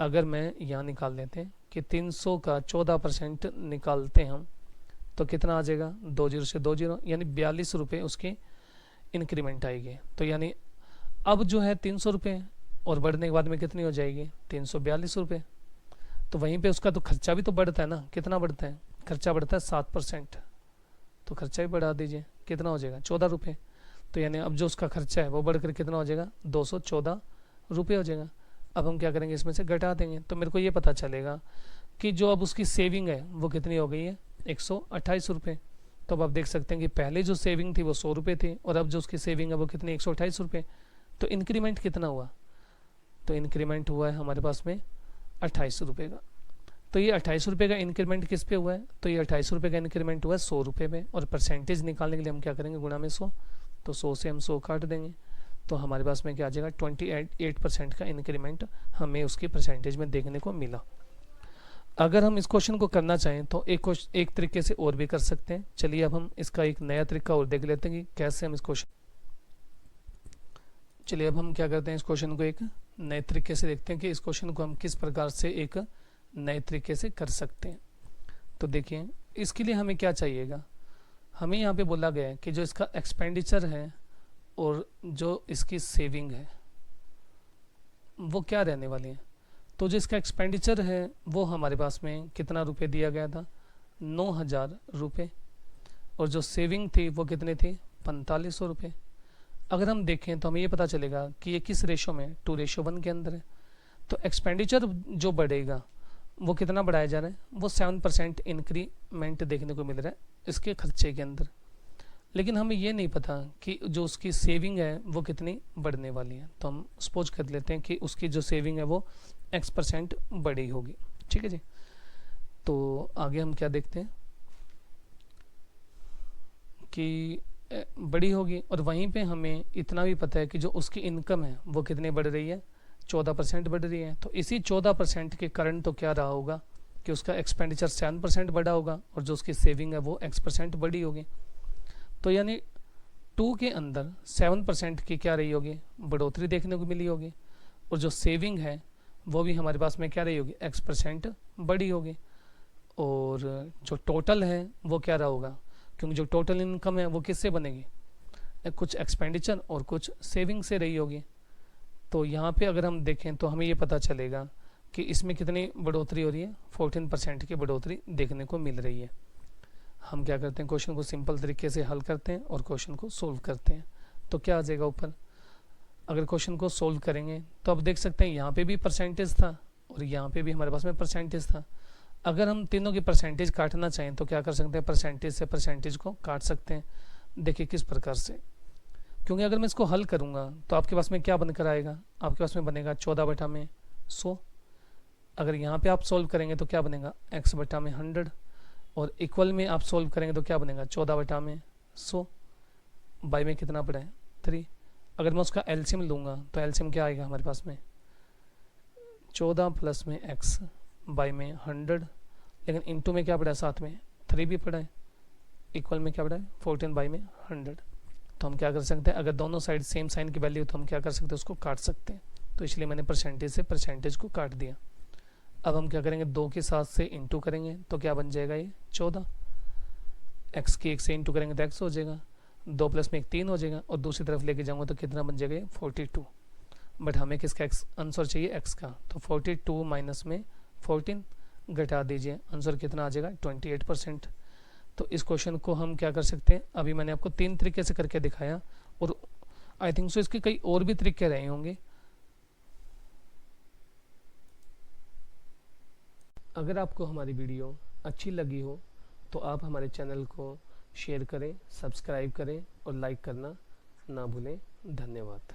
[SPEAKER 1] अगर मैं यहाँ निकाल लेते हैं कि 300 का 14% निकालते हैं हम, तो कितना आ जाएगा? 20 से 20, यानी 42 रुपये उसके इंक्रीमेंट आएगी। तो यानी अब जो है 300 रुपये और बढ़ने के बाद में कितनी हो जाएगी? 342 रुपये। तो वहीं पे उसका तो खर्चा भी तो बढ़ता है ना। कितना बढ़ता है? खर्चा बढ़ता है 7%। तो खर्चा भी बढ़ा दीजिए, कितना हो जाएगा? 14 रुपये। तो यानी अब जो उसका खर्चा है वो बढ़कर कितना हो जाएगा? 214 रुपये हो जाएगा। अब हम क्या करेंगे? इसमें से घटा देंगे। तो मेरे को ये पता चलेगा कि जो अब उसकी सेविंग है वो कितनी हो गई है? 128 रुपये। तो अब आप देख सकते हैं कि पहले जो सेविंग थी वो 100 रुपये थी और अब जो उसकी सेविंग है वो कितनी? 128 रुपये। तो इंक्रीमेंट कितना हुआ? तो इंक्रीमेंट हुआ है हमारे पास में 28 रुपये का। तो ये 28 रुपये का इंक्रीमेंट किस पे हुआ है? तो ये 28 रुपये का इंक्रीमेंट हुआ है 100 रुपये में। और परसेंटेज निकालने के लिए हम क्या करेंगे? गुणा में 100। तो 100 से हम 100 काट देंगे। तो हमारे पास में क्या आ जाएगा? 28% का इंक्रीमेंट हमें उसकी परसेंटेज में देखने को मिला। अगर हम इस क्वेश्चन को करना चाहें तो एक तरीके से और भी कर सकते हैं। चलिए अब हम इसका एक नया तरीका और देख लेते हैं कि कैसे हम इस क्वेश्चन, चलिए अब हम क्या करते हैं, इस क्वेश्चन को एक नए तरीके से देखते हैं कि इस क्वेश्चन को हम किस प्रकार से एक नए तरीके से कर सकते हैं। तो देखिए इसके लिए हमें क्या चाहिएगा? हमें यहाँ पे बोला गया है कि जो इसका एक्सपेंडिचर है और जो इसकी सेविंग है वो क्या रहने वाली है। तो जो इसका एक्सपेंडिचर है वो हमारे पास में कितना रुपए दिया गया था? 9,000 रुपये। और जो सेविंग थी वो कितनी थी? 4500 रुपये। अगर हम देखें तो हमें ये पता चलेगा कि ये किस रेशो में? 2:1 के अंदर है। तो एक्सपेंडिचर जो बढ़ेगा वो कितना बढ़ाया जा रहा है? वो 7% इंक्रीमेंट देखने को मिल रहा है इसके खर्चे के अंदर। लेकिन हमें ये नहीं पता कि जो उसकी सेविंग है वो कितनी बढ़ने वाली है। तो हम सपोज कर लेते हैं कि उसकी जो सेविंग है वो X% बढ़ी होगी, ठीक है जी। तो आगे हम क्या देखते हैं कि बड़ी होगी। और वहीं पे हमें इतना भी पता है कि जो उसकी इनकम है वो कितनी बढ़ रही है? 14% बढ़ रही है। तो इसी 14% के कारण तो क्या रहा होगा कि उसका एक्सपेंडिचर 7% बढ़ा होगा और जो उसकी सेविंग है वो X% बढ़ी होगी। तो यानी 2 के अंदर 7% की क्या रही होगी? बढ़ोतरी देखने को मिली होगी। और जो सेविंग है वो भी हमारे पास में क्या रही होगी? X% बढ़ी होगी। और जो टोटल है वो क्या रहा होगा? क्योंकि जो टोटल इनकम है वो किससे बनेगी? कुछ एक्सपेंडिचर और कुछ सेविंग से रही होगी। तो यहाँ पे अगर हम देखें तो हमें ये पता चलेगा कि इसमें कितनी बढ़ोतरी हो रही है? 14% की बढ़ोतरी देखने को मिल रही है। हम क्या करते हैं? क्वेश्चन को सिंपल तरीके से हल करते हैं और क्वेश्चन को सोल्व करते हैं। तो क्या आ जाएगा ऊपर? अगर क्वेश्चन को सोल्व करेंगे तो अब देख सकते हैं यहाँ पे भी परसेंटेज था और यहाँ पे भी हमारे पास में परसेंटेज था। अगर हम तीनों की परसेंटेज काटना चाहें तो क्या कर सकते हैं? परसेंटेज से परसेंटेज को काट सकते हैं। देखिए किस प्रकार से, क्योंकि अगर मैं इसको हल करूँगा तो आपके पास में क्या बनकर आएगा? आपके पास में बनेगा 14/100। अगर यहाँ पे आप सोल्व करेंगे तो क्या बनेगा? X/100। और इक्वल में आप सोल्व करेंगे तो क्या बनेगा? 14/100। बाई में कितना पड़ा है? 3। अगर मैं उसका एलसीएम लूँगा तो एलसीएम क्या आएगा हमारे पास में? 14 प्लस में X बाई में 100। लेकिन इंटू में क्या पड़ा है? साथ में 3 भी पड़ा है। इक्वल में क्या पड़ा है? 14/100। तो हम क्या कर सकते हैं? अगर दोनों साइड सेम साइन की वैल्यू तो हम क्या कर सकते हैं? उसको काट सकते हैं। तो इसलिए मैंने परसेंटेज से परसेंटेज को काट दिया। अब हम क्या करेंगे? 2 के साथ से इंटू करेंगे तो क्या बन जाएगा? ये 14। X की 1 से इंटू करेंगे तो X हो जाएगा। 2 प्लस में 1 3 हो जाएगा। और दूसरी तरफ लेके जाऊंगा तो कितना बन जाएगा? ये 42। बट हमें किसका आंसर चाहिए? X का। तो 42 माइनस में 14 घटा दीजिए, आंसर कितना आ जाएगा? 28%। तो इस क्वेश्चन को हम क्या कर सकते हैं? अभी मैंने आपको 3 तरीके से करके दिखाया और आई थिंक सो इसके कई और भी तरीके रहे होंगे। अगर आपको हमारी वीडियो अच्छी लगी हो तो आप हमारे चैनल को शेयर करें, सब्सक्राइब करें और लाइक करना ना भूलें। धन्यवाद।